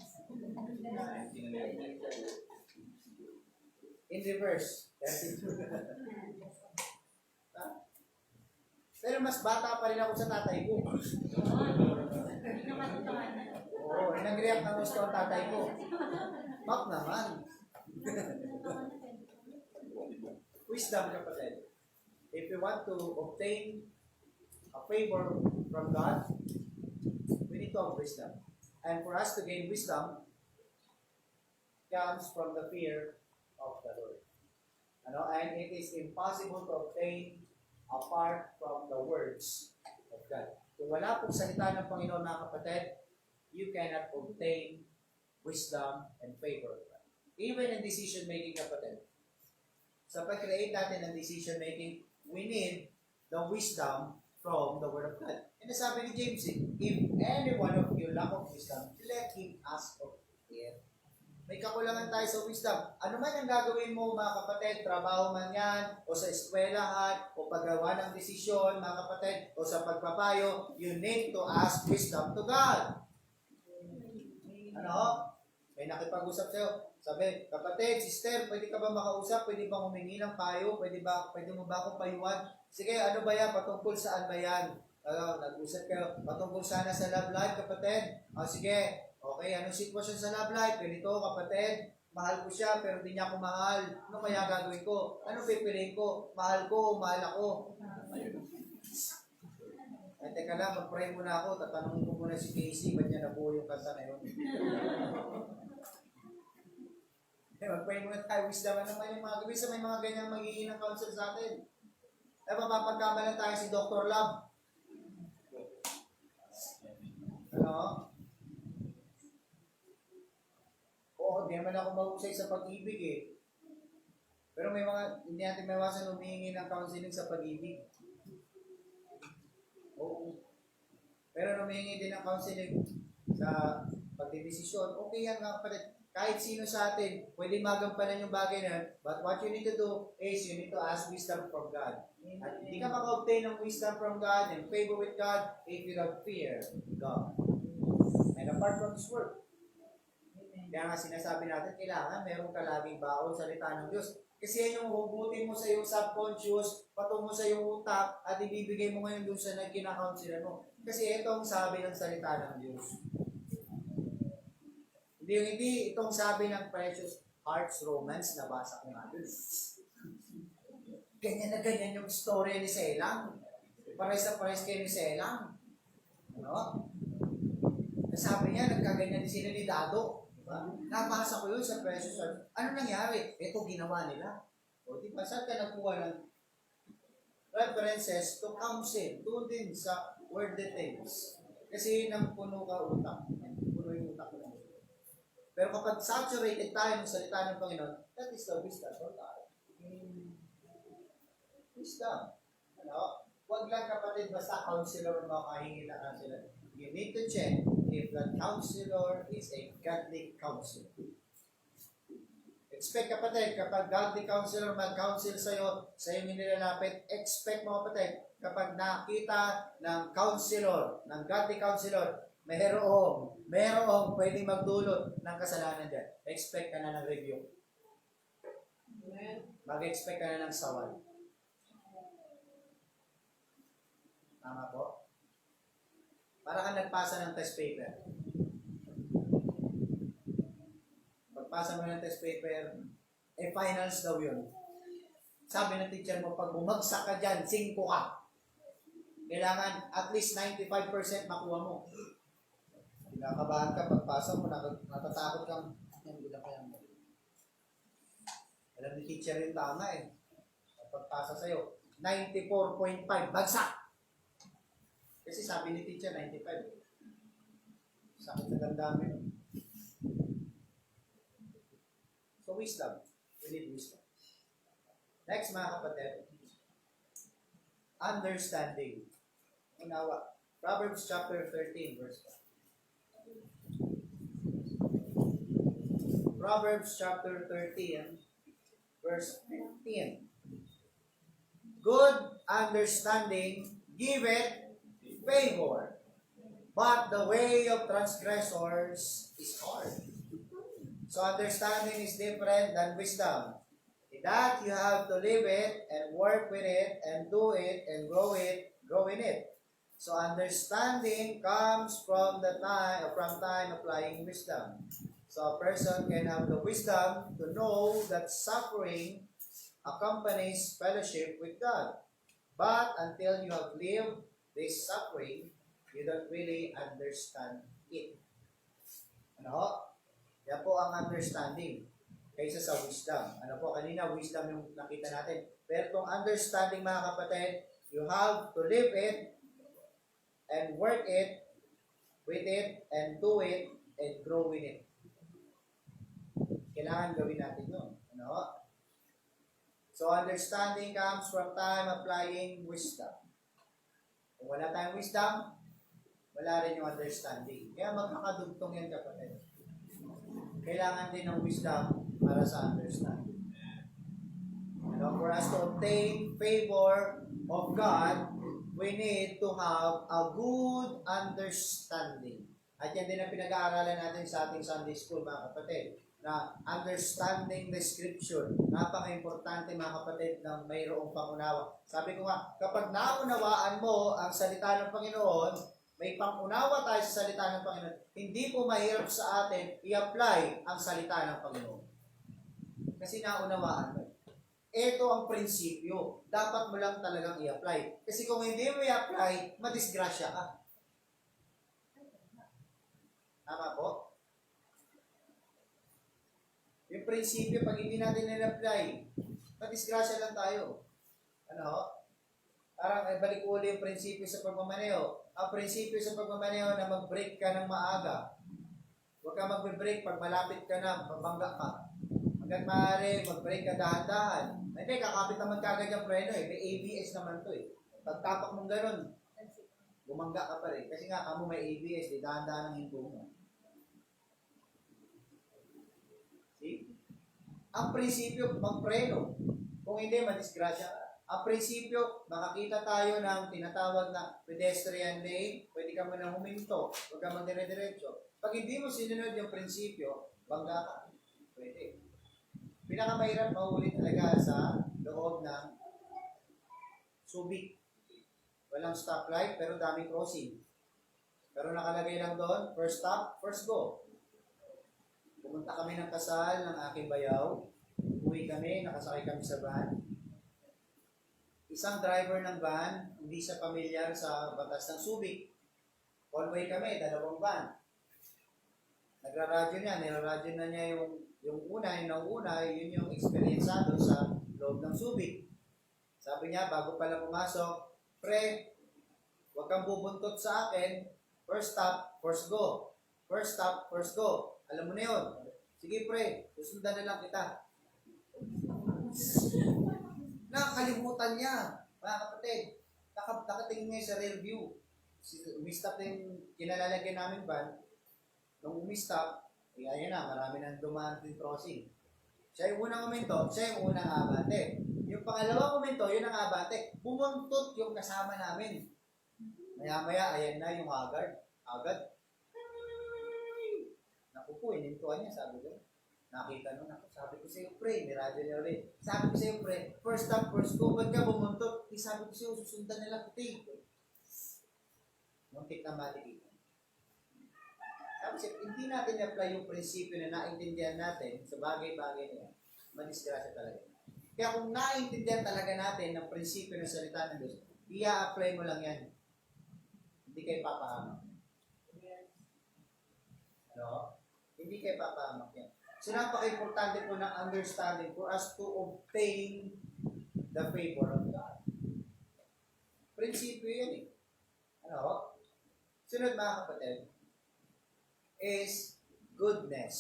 In reverse. Pero mas bata pa rin ako sa tatay ko. Oo, nag-react na gusto ang tatay ko. Map naman. Wisdom, kapatid. If you want to obtain a favor from God, we need to have wisdom. And for us to gain wisdom, comes from the fear of the Lord. And it is impossible to obtain apart from the words of God. Kung wala pong salita ng Panginoon mga kapatid, you cannot obtain wisdom and favor of God. Even in decision making kapatid. Sa pag-create natin ng decision making, we need the wisdom from the Word of God. And sabi ni James, if any one of you lack of wisdom, let him ask of it. May kakulangan tayo sa wisdom. Ano man ang gagawin mo mga kapatid, trabaho man yan, o sa eskwelahan, o paggawa ng desisyon mga kapatid, o sa pagpapayo, you need to ask wisdom to God. Ano? May nakipag-usap sa'yo. Sabi, kapatid, sister, pwede ka ba makausap? Pwede ba humingi ng payo? Pwede mo ba akong payuhan? Sige, ano ba yan? Patungkol saan ba yan? Nag-usap kayo. Patungkol sana sa love life, kapatid. Sige. Okay, anong sitwasyon sa love life? Ganito, kapatid, mahal ko siya, pero hindi niya ako mahal. Ano kaya gagawin ko? Ano pipiliin ko? Mahal ko, mahal ako. Ay, teka lang, mag-pray muna ako. Tatanungin ko muna si Casey, ba't niya nabuo yung kanta na yun? Mag-pray muna tayo. Wisdom naman yung mga gabi sa may mga ganyang magiging ng counsel sa atin. Ay, mapapagkamalan tayo si Dr. Love. Ano? Oo, di naman ako mahusay sa pag-ibig eh. Pero may mga, hindi natin maiwasan humihingi ng counseling sa pag-ibig. Oo. Pero humihingi din ng counseling sa pagdidesisyon. Okay yan nga kapatid. Kahit sino sa atin, pwede magampanan yung bagay na yun. But what you need to do is you need to ask wisdom from God. At hindi ka maka-obtain ng wisdom from God and favor with God if you don't fear God. And apart from His word. Kaya nga sinasabi natin, kailangan meron ka laging baon sa salita ng Diyos. Kasi yan yung hugutin mo sa iyong subconscious, patungo sa iyong utak, at ibibigay mo ngayon doon sa kinakaunsilan mo. Kasi ito ang sabi ng salita ng Diyos. Hindi itong sabi ng Precious Hearts Romance, nabasa ko nga doon. Ganyan na ganyan yung story ni Selang. Pares na pares kayo ni Selang. Ano? Sabi niya, nagkaganyan din sila ni Dado. Diba? Nabasa ko yun sa Precious Hearts. Ano nangyari? Ito ginawa nila. O diba, saan ka nakuha ng references to counsel? Doon din sa word details. Kasi nang puno ka utak. Puno yung utak mo. Pero kapag saturated tayo ng salita ng Panginoon, that is the wisdom of God. Wisdom. Ano? Huwag lang kapatid basta counselor mo kahingi na counselor. You need to check if that counselor is a godly counselor. Expect kapatid, kapag godly counselor mag-counsel sa'yo, sa iyong nilalapit, expect mo kapatid, kapag nakita ng counselor, ng godly counselor, merong pwedeng magdulot ng kasalanan dyan. Expect ka na ng review. Mag-expect ka na ng sawal. Tama po? Para ka nagpasa ng test paper. Pagpasa mo ng test paper, finals daw yun. Sabi ng teacher mo, pag bumagsak ka dyan, 5 ka. Kailangan at least 95% makuha mo. Kinakabahan ka, pagpasa mo, natatakot kang, hindi lang kaya mo. Alam ni teacher yung tama eh. Pagpasa sa'yo, 94.5, bagsak! Kasi sabi ni teacher, 95. Sakit na gandami. So wisdom. We need wisdom. Next mga kapatid, understanding. Unawa. Proverbs chapter 13, verse 1. Proverbs chapter 13, verse 15. Good understanding giveth favor, but the way of transgressors is hard. So understanding is different than wisdom. In that you have to live it and work with it and do it and grow in it. So understanding comes from time applying wisdom. So a person can have the wisdom to know that suffering accompanies fellowship with God. But until you have lived this suffering, you don't really understand it. Ano? Yan po ang understanding kaysa sa wisdom. Ano po, kanina wisdom yung nakita natin. Pero itong understanding mga kapatid, you have to live it and work it with it and do it and grow in it. Kailangan gawin natin yun. Ano? So understanding comes from time applying wisdom. Kung wala tayong wisdom, wala rin yung understanding. Kaya magkakadugtong yan kapatid. Kailangan din ng wisdom para sa understanding. For us to obtain favor of God, we need to have a good understanding. At yan din ang pinag-aaralan natin sa ating Sunday School mga kapatid. Na understanding the scripture. Napaka-importante mga kapatid na mayroong pangunawa. Sabi ko nga, kapag naunawaan mo ang salita ng Panginoon, may pangunawa tayo sa salita ng Panginoon, hindi po mahirap sa atin i-apply ang salita ng Panginoon. Kasi naunawaan mo. Ito ang prinsipyo. Dapat mo lang talagang i-apply. Kasi kung hindi mo i-apply, madisgrasya ka. Tama po? Yung prinsipyo, pag hindi natin i-apply, madisgrasya lang tayo. Ano? Parang balik uli yung prinsipyo sa pagmamaneho. Ang prinsipyo sa pagmamaneho na mag-break ka ng maaga. Huwag ka mag-break pag malapit ka na, mabangga ka. Hanggat maaari, mag-brake ka dahan-dahan. Hindi, kakapit naman kagad yung preno eh. May ABS naman to eh. Pagtapak mong ganun, bumangga ka pa rin. Kasi nga, kamo may ABS, di dahan-dahan ang hinto mo. See? Ang prinsipyo, magpreno. Kung hindi, madisgrasya ka. Ang prinsipyo, makakita tayo ng tinatawag na pedestrian lane, pwede ka mo nang huminto, huwag ka magdire-diretso. Pag hindi mo sinunod yung prinsipyo, bangga ka. Pwede. Pinakamahirap mahuli talaga sa loob ng Subic. Walang stoplight, pero daming crossing. Pero nakalagay lang doon, first stop, first go. Pumunta kami ng kasal ng aking bayaw. Uwi kami, nakasakay kami sa van. Isang driver ng van, hindi siya pamilyar sa batas ng Subic. All-way kami, dalawang van. Nagra-radyo niya, nilaradyo na niya yung una, yun yung experienceado sa loob ng Subic. Sabi niya, bago pala pumasok, pre, huwag kang bubuntot sa akin, first stop, first go. First stop, first go. Alam mo na yun. Sige pre, susundan na lang kita. Nakakalimutan niya, mga kapatid. Nakatingin niya sa rear view. Umistop na yung kinalalagyan namin van. Nung umistop, ayan na, marami nang dumaan din crossing. Siya yung unang komento, siya yung unang abante. Yung pangalawang komento, yun ang abante. Bumuntot yung kasama namin. Maya-maya, ayan na yung agad. Naku po, inintuan niya, sabi ko. Nakita nun ako, sabi ko sa'yo, pre, niradyo niya ulit. Sabi ko sa'yo, pre, first stop, first go, ba't ka bumuntot? Sabi ko sa'yo, susundan nila puti. Muntik na matikita. Sabi siya, hindi natin i-apply yung prinsipyo na naintindihan natin sa bagay-bagay niya, madisgrasya talaga. Kaya kung naintindihan talaga natin ng prinsipyo ng salita ng Diyos, i-apply mo lang yan. Hindi kayo papahamak. Ano? Hindi kayo papahamak yan. So, napaka-importante po ng understanding for us to obtain the favor of God. Prinsipyo yan eh. Ano? Sunod mga kapatid, is goodness.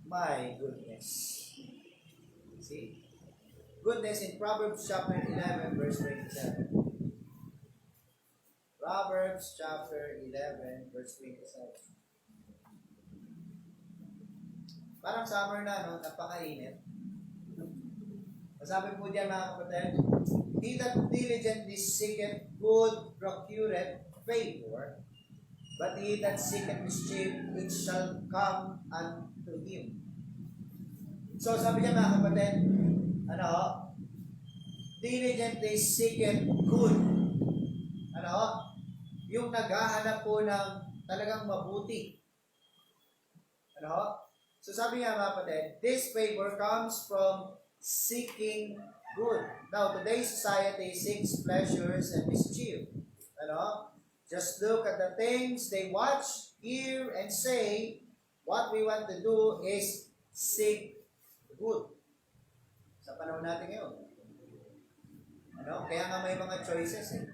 My goodness. See? Goodness in Proverbs chapter 11, verse 27. Proverbs chapter 11, verse 27. Parang summer na, no? Napakainit. Masabi po diyan mga kapatid, he that diligently seeketh good procureth favor, but he that seeketh mischief, it shall come unto him. So sabi niya mga kapatid, ano? Diligently seeketh good. Ano? Yung naghahanap po ng talagang mabuti. Ano? So sabi niya mga kapatid, this favor comes from seeking good. Now, today's society seeks pleasures and mischief. Ano? Just look at the things they watch, hear, and say. What we want to do is seek good. Sa panahon natin ngayon. Ano? Kaya nga may mga choices eh.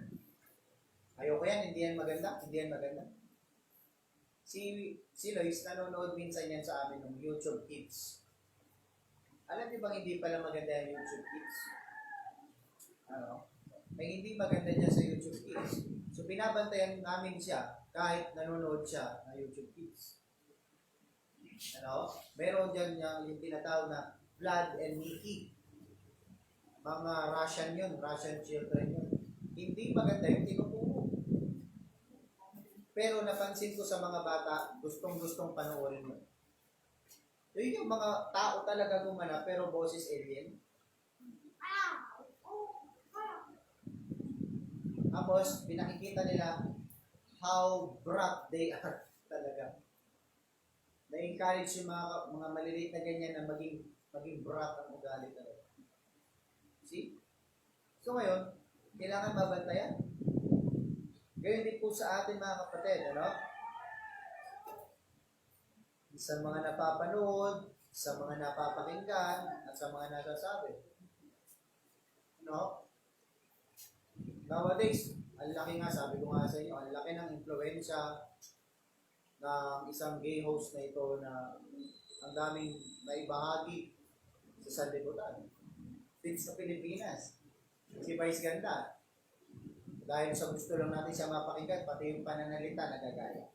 Ayoko yan, hindi yan maganda, hindi yan maganda. Si Lois nanonood minsan yan sa amin ng YouTube Kids. Alam niyo bang hindi pala maganda yung YouTube Kids? Ano? May hindi maganda niya sa YouTube Kids. So binabantayan namin siya kahit nanonood siya ng YouTube Kids. Ano? Meron dyan yung tinatawag na Vlad and Nikki. Mga Russian yun, Russian children yun. Hindi maganda yung tinuturo. Pero napansin ko sa mga bata, gustong-gustong panoorin mo. Yun yung mga tao talaga gumana, pero boses alien. Tapos, pinakikita nila how brat they are talaga. Na-encourage yung mga maliliit na ganyan na maging brat ang ugali talaga. See? So ngayon, kailangan mabantayan. Gayun din po sa atin mga kapatid, ano? Sa mga napapanood, sa mga napapakinggan, at sa mga nasasabi. No? Nowadays, ang laki nga, sabi ko nga sa inyo, ang laki ng influensya ng isang gay host na ito na ang daming naibahagi sa sanlibutan. Dito sa Pilipinas. Si Vice Ganda. Dahil sa gusto lang natin siya mapakinggan, pati yung pananalita nagagaya.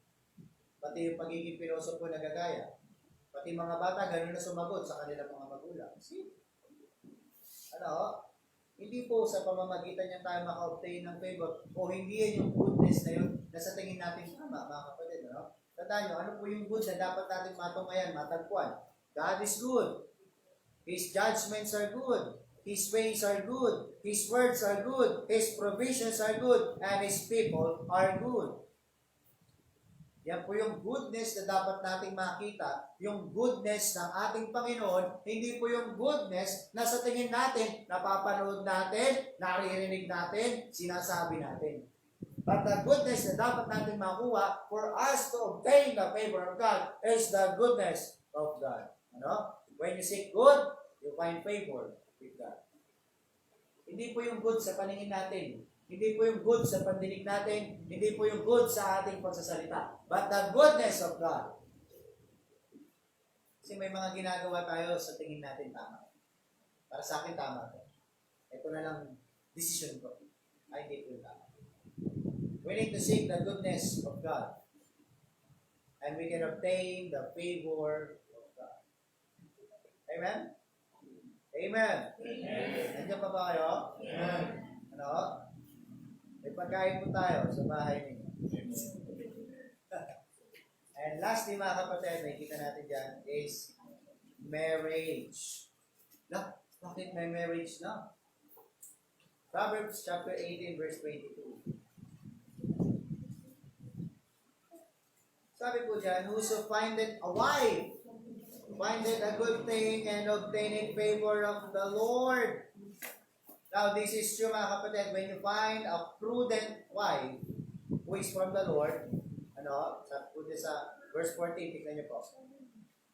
Pati yung pagiging pilosopo nagagaya. Pati mga bata, gano'n na sumagot sa kanilang mga magulang. See? Ano? Hindi po sa pamamagitan niya tayo maka-obtain ng favor o hindi yan yung goodness na yun na sa tingin natin tama, mga kapatid. Ano? Tandaan nyo, ano po yung good na dapat natin matungayan, matagpuan? God is good. His judgments are good. His ways are good. His words are good. His provisions are good. And His people are good. Yan po yung goodness na dapat nating makita. Yung goodness ng ating Panginoon, hindi po yung goodness na sa tingin natin, napapanood natin, naririnig natin, sinasabi natin. But the goodness na dapat natin makuha for us to obtain the favor of God is the goodness of God. Ano? When you seek good, you find favor with God. Hindi po yung good sa paningin natin. Hindi po yung good sa pandinig natin. Hindi po yung good sa ating pagsasalita. But the goodness of God. Kasi may mga ginagawa tayo sa tingin natin tama. Para sa akin tama ito. Ito na lang decision ko. Ay, hindi po yung tama. We need to seek the goodness of God. And we can obtain the favor of God. Amen? Amen. Amen. Nandiyan pa ba kayo? Amen. Ano? May pagkain po tayo sa bahay ninyo. And lastly, mga kapatid, nakikita natin dyan is marriage. Bakit may marriage na? Proverbs chapter 18, verse 22. Sabi po dyan, whoso findeth a wife, findeth a good thing and obtaineth favor of the Lord. Now, this is true, mga kapatid, when you find a prudent wife who is from the Lord, sa verse 14, tignan niyo po.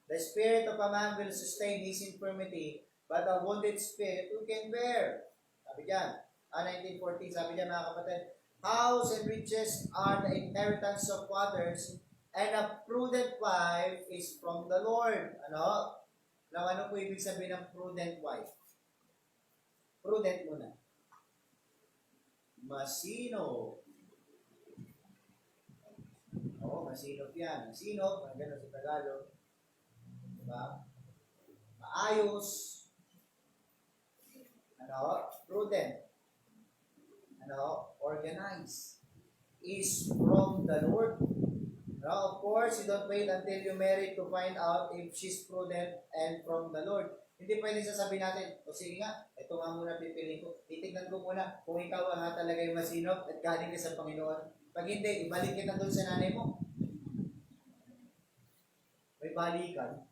The spirit of a man will sustain his infirmity, but a wounded spirit who can bear? Sabi dyan, 19:14, sabi dyan, mga kapatid, house and riches are the inheritance of fathers, and a prudent wife is from the Lord. Ano? Now, ano po ibig sabihin ng prudent wife? Prudent muna. Masino. Oo, masinop yan. Masinop, ang gano'n sa Tagalog. Diba? Maayos. Ano? Prudent. Ano? Organized. Is from the Lord. Now, of course, you don't wait until you marry to find out if she's prudent and from the Lord. Hindi pwede sasabihin natin, o sige nga, ito nga muna pipiliin ko. Titignan ko muna kung ikaw nga talaga yung masinop at galing ka sa Panginoon. Pag hindi, ibalik kita doon sa nanay mo. May balikan.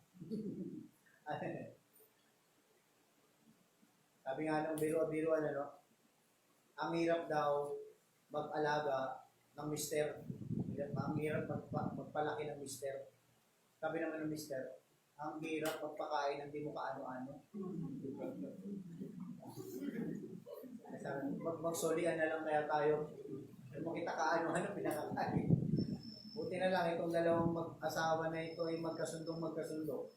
Sabi nga nung biro-biroan, ang hirap daw mag-alaga ng mister. Ang hirap magpalaki ng mister. Sabi naman ng mister, ang hirap magpakain ng di mo kaano-ano. Magsolian na lang kaya tayo. Kung makita kaano-ano, pinakakain. Buti na lang itong dalawang mag-asawa na ito ay magkasundo.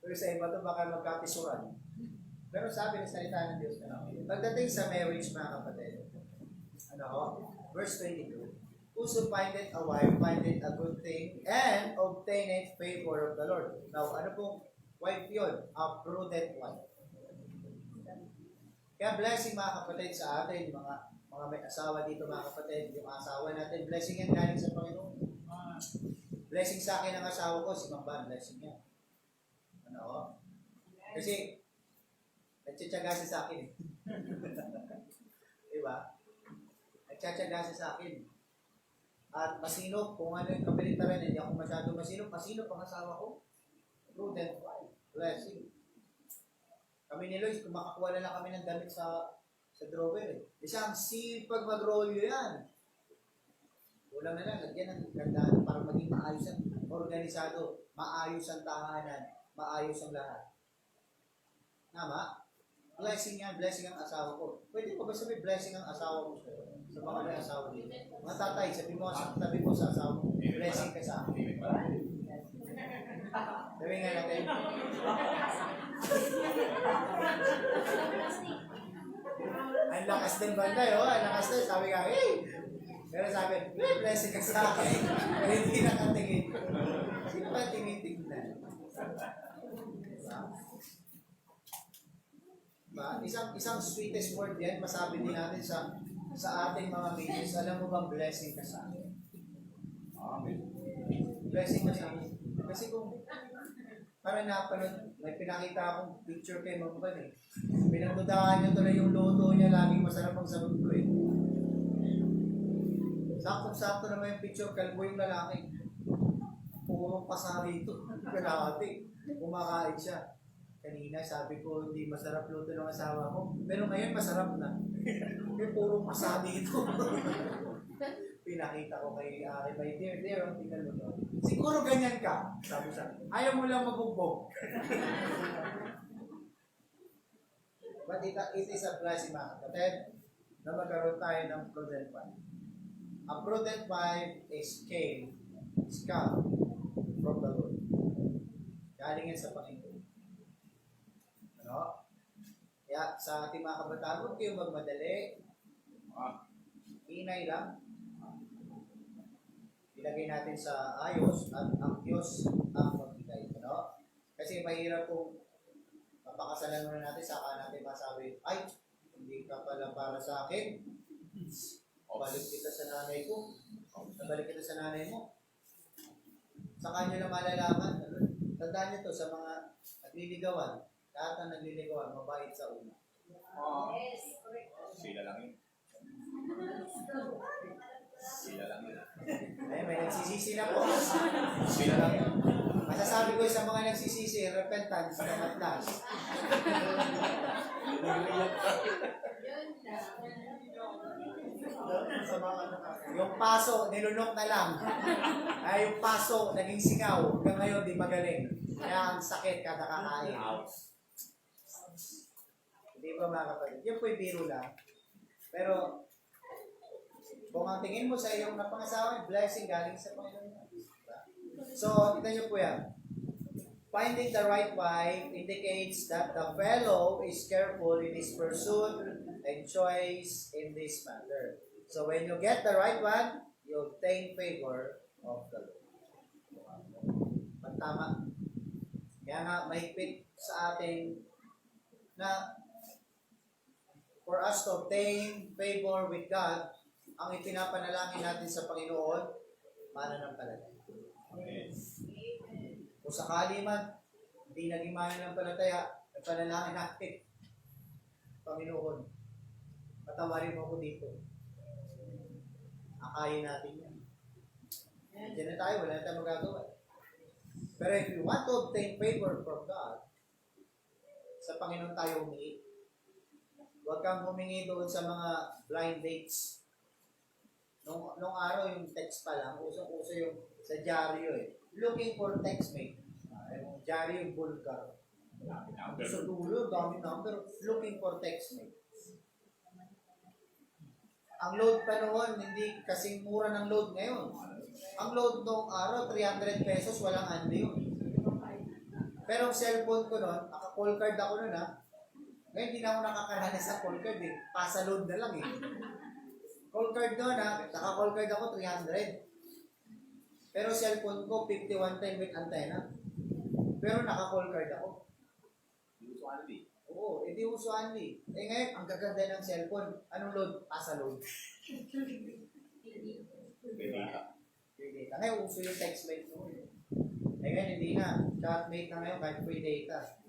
Pero sa iba ito baka magkapisuran. Pero sabi ng salita ng Diyos, pagdating sa marriage, mga kapatid, verse 22, whoso findeth a wife, findeth a good thing, and obtaineth favor of the Lord. Now, ano pong wife yun? A prudent wife. Kaya blessing, mga kapatid, sa atin, mga may asawa dito, mga kapatid, yung asawa natin, blessing yan galing sa Panginoon. Blessing sa akin ang asawa ko, si Mamba, blessing yan. Kasi, nagtsatsaga siya sa akin. Diba? Nagtsatsaga siya sa akin. At masinop, kung ano yung kapilitaran, hindi ako masyado masinop ang asawa ko. Prudent wife. Blessing. Kami ni Lois, kumakakuha na lang kami ng damit sa drawer eh. Isang sipag mag-rolyo yan. Kulang na lang, lagyan ng gandaan para maging maayos ang organisado, maayos ang tahanan, maayos ang lahat. Tama? Blessing yan, blessing ang asawa ko. Pwede mo ba sabihin blessing ang asawa ko sa mga may asawa dito? Mga tatay, sabi mo sa asawa mo, blessing ka sa akin. Sabi nga natin. Ang lakas din banda, oh. Ang lakas din. Sabi ka, hey! Pero sabi, may blessing ka sa akin. Pero hindi nakatingin. Sino ba tinitignan? Isang sweetest word yan, masabi din natin sa ating mga videos. Alam mo bang blessing ka sa akin? Amen. Blessing ka sa akin. Kasi kung parang napanood, may pinakita akong picture kay Ma'am Van eh. Pinagdudahan niya tuloy yung luto niya, laging masarap ang sagot ko eh. Sakto-sakto naman yung picture, kalbo yung lalaki. Purong pasari ito. Kalahati. Kumakain siya. Kanina sabi ko, hindi masarap luto ng asawa ko. Pero ngayon masarap na. May purong pasari ito. Pinakita ko kay Ari, my dear, ang tingnan mo to. Siguro ganyan ka. Sabi siya, ayaw mo lang mabugbog. But it is a blessing, mga kapatid, na magkaroon tayo ng prudent wife. A prudent wife is come from the Lord. Galing yan sa Panginoon. Ano? Kaya sa ating mga kabataan, huwag kayong magmadali. Inay lang. Ilagay natin sa ayos at ang Diyos ang magbigay. Ano? Kasi mahirap kung mapakasalan muna natin, saka natin masabi, ay, hindi ka pala para sa akin. Balik kita sa nanay ko. Balik kita sa nanay mo. Saka nyo na malalaman. Tandaan nyo to sa mga nagliligawan. Lahat ang nagliligawan, mabait sa una. Sila lang yun. Sila lang yun. Ay, may nagsisisi na po. Sila lang yun. Masasabi ko sa mga nagsisisi, repentance na matlas. Yung paso, nilunok na lang. Ay, yung paso, naging singaw. Hanggang ngayon, di magaling. Kaya ang sakit kada kakain. Hindi ba mga kapatid? Yung po'y biro lang. Pero, kung ang tingin mo sa iyong napangasawa, blessing galing sa Panginoon. So, tignan niyo po yan. Finding the right wife indicates that the fellow is careful in his pursuit and choice in this matter. So, when you get the right one, you obtain favor of the Lord. Tama. Kaya nga, mahigpit sa ating na for us to obtain favor with God, ang ipinapanalangin natin sa Panginoon, mananampalataya. Kung sakali man, hindi naging mananampalataya, nagpanalangin natin, Panginoon, patawarin mo ko dito. Akayin natin yan. Diyan na tayo, wala na tayo magagawa. Pero if you want to obtain favor from God, sa Panginoon tayo humingi. Huwag kang humingi doon sa mga blind dates. Nung araw yung text pa lang, usong-uso yung sa dyaryo eh. Looking for text mate. Yung dyaryo yung bulgar. Sa dulo, dami number. Looking for text mate. Ang load pa noon, hindi kasing mura ng load ngayon. Ang load noong araw, 300 pesos, walang unli yun. Pero ang cellphone ko noon, naka-call card ako noon ha. Ngayon, hindi na ako nakakarana sa call card eh. Pasa load na lang eh. Call card noon ha, naka-call card ako 300. Pero cellphone ko, 51 time with antenna. Pero naka-call card ako. Oo, hindi uso only. Eh ngayon, ang gaganda ng cellphone. Anong load? Pasa load. Data. Ngayon, uso yung text mate mo. Eh ngayon, hindi na. Chatmate na ngayon, kahit free data.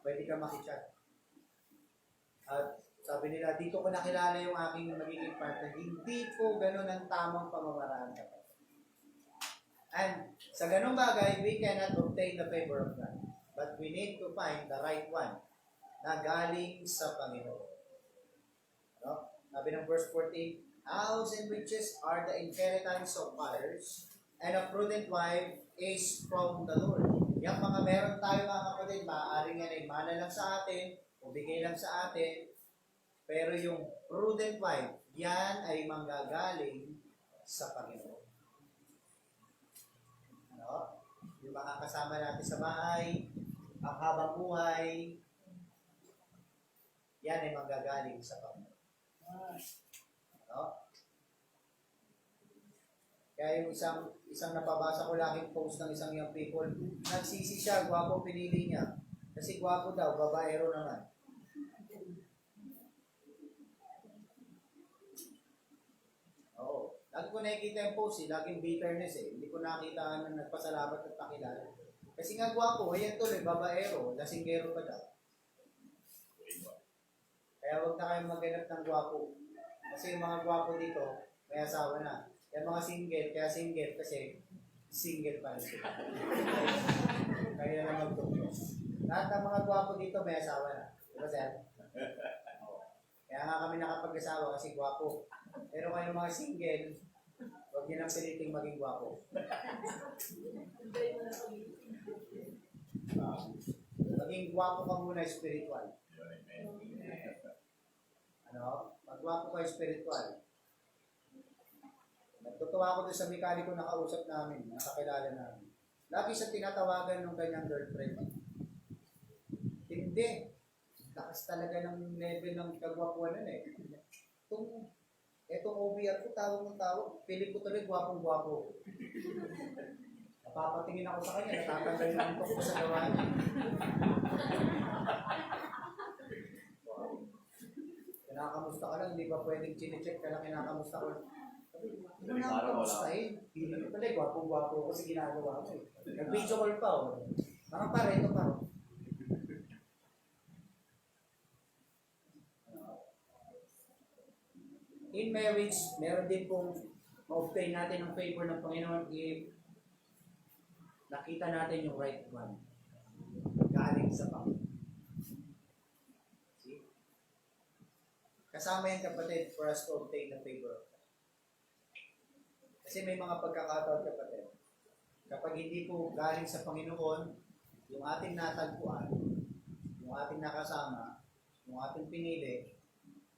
Pwede ka makichat. At sabi nila, dito ko nakilala yung aking magiging partner. Hindi po ganun ang tamang pamamaraan. And sa ganung bagay, we cannot obtain the favor of God. But we need to find the right one na galing sa Panginoon. No? Sabi ng verse 14, house and riches are the inheritance of fathers, and a prudent wife is from the Lord. Yung mga meron tayo mga kapatid, maaaring yan ay mana lang sa atin, o bigay lang sa atin, pero yung prudent wife, yan ay manggagaling sa Panginoon. Ano? Yung mga kasama natin sa bahay, ang habang buhay, yan ay manggagaling sa Panginoon. Ano? Kaya yung isang napabasa ko laging post ng isang young people, nagsisi siya, gwapo pinili niya. Kasi gwapo daw, babaero naman. Oo. Lagi ko nakikita yung post laging bitterness Hindi ko nakita na nagpasalamat at pakilala. Kasi nga gwapo, ayan tuloy, babaero, lasinggero pa daw. Kaya huwag na kayong maghanap ng gwapo. Kasi yung mga gwapo dito, may asawa na. Yung mga single, kaya single kasi single pa rin sila. Kaya na magtugos. Lahat ng mga gwapo dito may asawa na. Diba sir? Kaya nga kami nakapag-asawa kasi gwapo. Pero kayo mga single, huwag niyo nang piliting maging gwapo. Maging gwapo ka muna spiritual. Ano? Magwapo ka spiritual. Nagtutuwa ako doon sa mekaniko na kausap namin, nakakilala namin. Lagi siya tinatawagan ng kanyang girlfriend. Hindi. Lakas talaga ng level ng kagwapuan nun Itong OBR ko, tawag ng tawag. Piling ko tuloy, gwapong-gwapo. Napapatingin ako sa kanya, natatanggal yung antok ko sa gawa niya. Kinakamusta ka lang, hindi ba pwedeng chinecheck ka lang kinakamusta ko lang. Hindi mo na ako kamustahin. Piling ko tuloy, gwapong-gwapo kasi ginagawa ko Nag-video call pa Mga pare, ito pa In marriage, meron din pong ma-obtain natin ang favor ng Panginoon if nakita natin yung right one. Galing sa Panginoon. See? Kasama yan kapatid for us to obtain the favor of God. Kasi may mga pagkakataon kapatid. Kapag hindi po galing sa Panginoon, yung ating natagpuan, yung ating nakasama, yung ating pinili,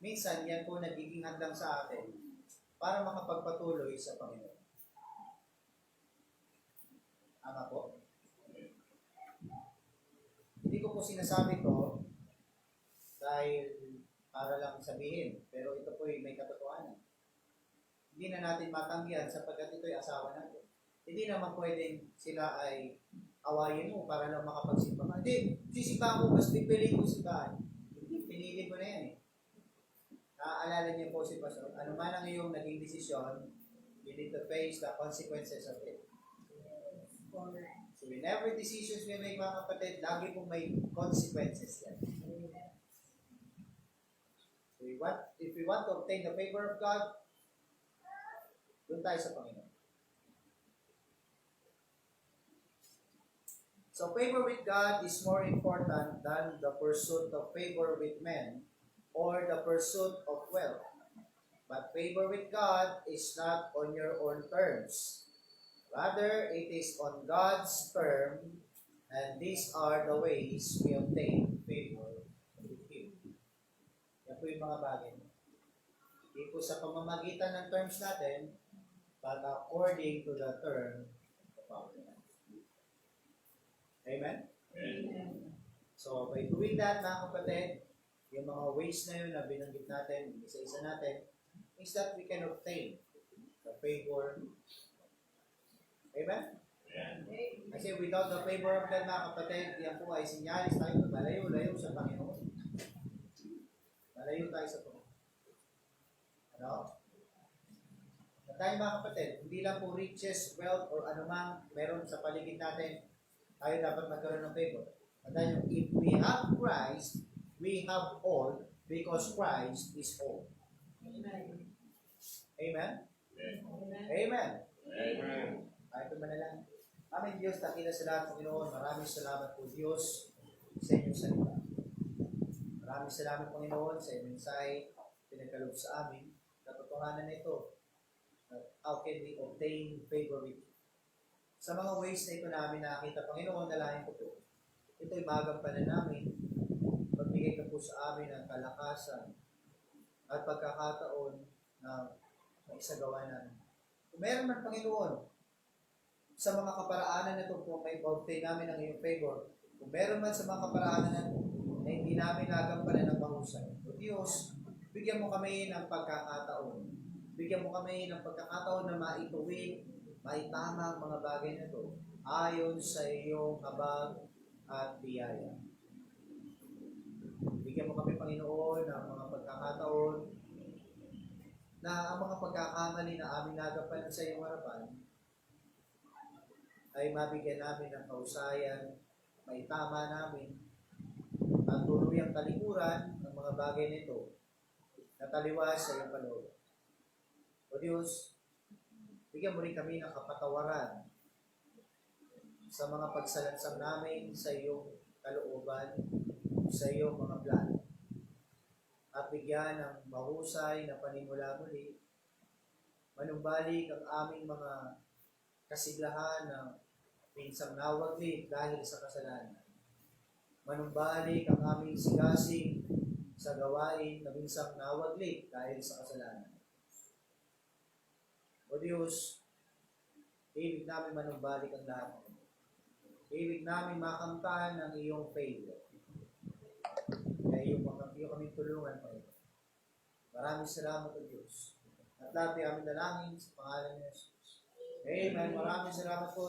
minsan yan po nagiging hadlang sa atin para makapagpatuloy sa Panginoon. Tama po? Hindi ko po sinasabi to dahil para lang sabihin, pero ito po may katotohanan. Hindi na natin matanggihan sapagkat ito'y asawa natin. Hindi naman pwedeng sila ay awayin mo para lang makapagsimba ka. Hindi, sisibahan ko, mas pipiliin ko simbahan. Hindi, pinili ko na yan Naaalala niyo po si Pastor, ano man ang iyong naging desisyon, you need to face the consequences of it. So in every decisions we make mga kapatid, lagi pong may consequences yan. So if we want to obtain the favor of God, doon tayo sa Panginoon. So favor with God is more important than the pursuit of favor with men or the pursuit of wealth. But favor with God is not on your own terms. Rather, it is on God's term, and these are the ways we obtain favor with Him. Yan po yung mga bagay. Hindi po sa pamamagitan ng terms natin, but according to the term of our God. Amen? Amen. So, by doing that, mga kapatid, yung mga ways na yun na binanggit natin, isa-isa natin, is that we can obtain the favor. Amen? Amen. Kasi without the favor of God, mga kapatid, yan po ay sinyalis tayo na malayo-layo sa Panginoon. Malayo tayo sa Panginoon. Ano? At tayo mga kapatid, hindi lang po riches, wealth, or anumang meron sa paligid natin, tayo dapat magkaroon ng favor. At tayo, if we have Christ, we have all because Christ is all. Amen. Amen? Amen. Amen. Kahit manalangin. Aming Diyos, takila sa lahat, Panginoon. Maraming salamat po, Diyos, sa inyong salita. Maraming salamat, Panginoon, sa inyong mensahe, pinagkaloob sa amin. Katotohanan na ito. How can we obtain favor with you? Sa mga ways na ito namin nakakita, Panginoon, nalahin ko po. Ito'y magampanan namin. Pagbigay ka po sa amin ng kalakasan at pagkakataon na maisagawa namin. Kung meron man, Panginoon, sa mga kaparaanan na ito po may obtain namin ang iyong favor, Kung meron man sa mga kaparaanan na hindi namin nagampanan ng mahusay, o Diyos, bigyan mo kami ng pagkakataon. Bigyan mo kami ng pagkakataon na maituwid, maitama ang mga bagay na ito ayon sa iyong habag at biyaya. Bigyan mo kami, Panginoon, ng mga pagkakataon na ang mga pagkakamali na aming nagampanan sa iyong harapan ay mabigyan namin ng kausayan, maitama namin, at tuluyang talikuran ng mga bagay nito na taliwas sa iyong kalooban. O Diyos, bigyan mo rin kami ng kapatawaran sa mga pagsalansang namin sa iyong kalooban, sa iyong mga plano. At bigyan ng mahusay na panimula muli, manumbalik ang aming mga kasiglahan ng minsang nawaglit dahil sa kasalanan. Manumbalik ang aming sigasig sa gawain na minsang nawaglit dahil sa kasalanan. O Diyos, ibig namin manumbalik ang lahat. Ibig namin makamtan ang iyong favor. Kaya iyong kami tulungan, Panginoon. Maraming salamat, O Diyos. At lahat ay aming dalangin sa pangalan ni Jesus. Amen. Maraming salamat po.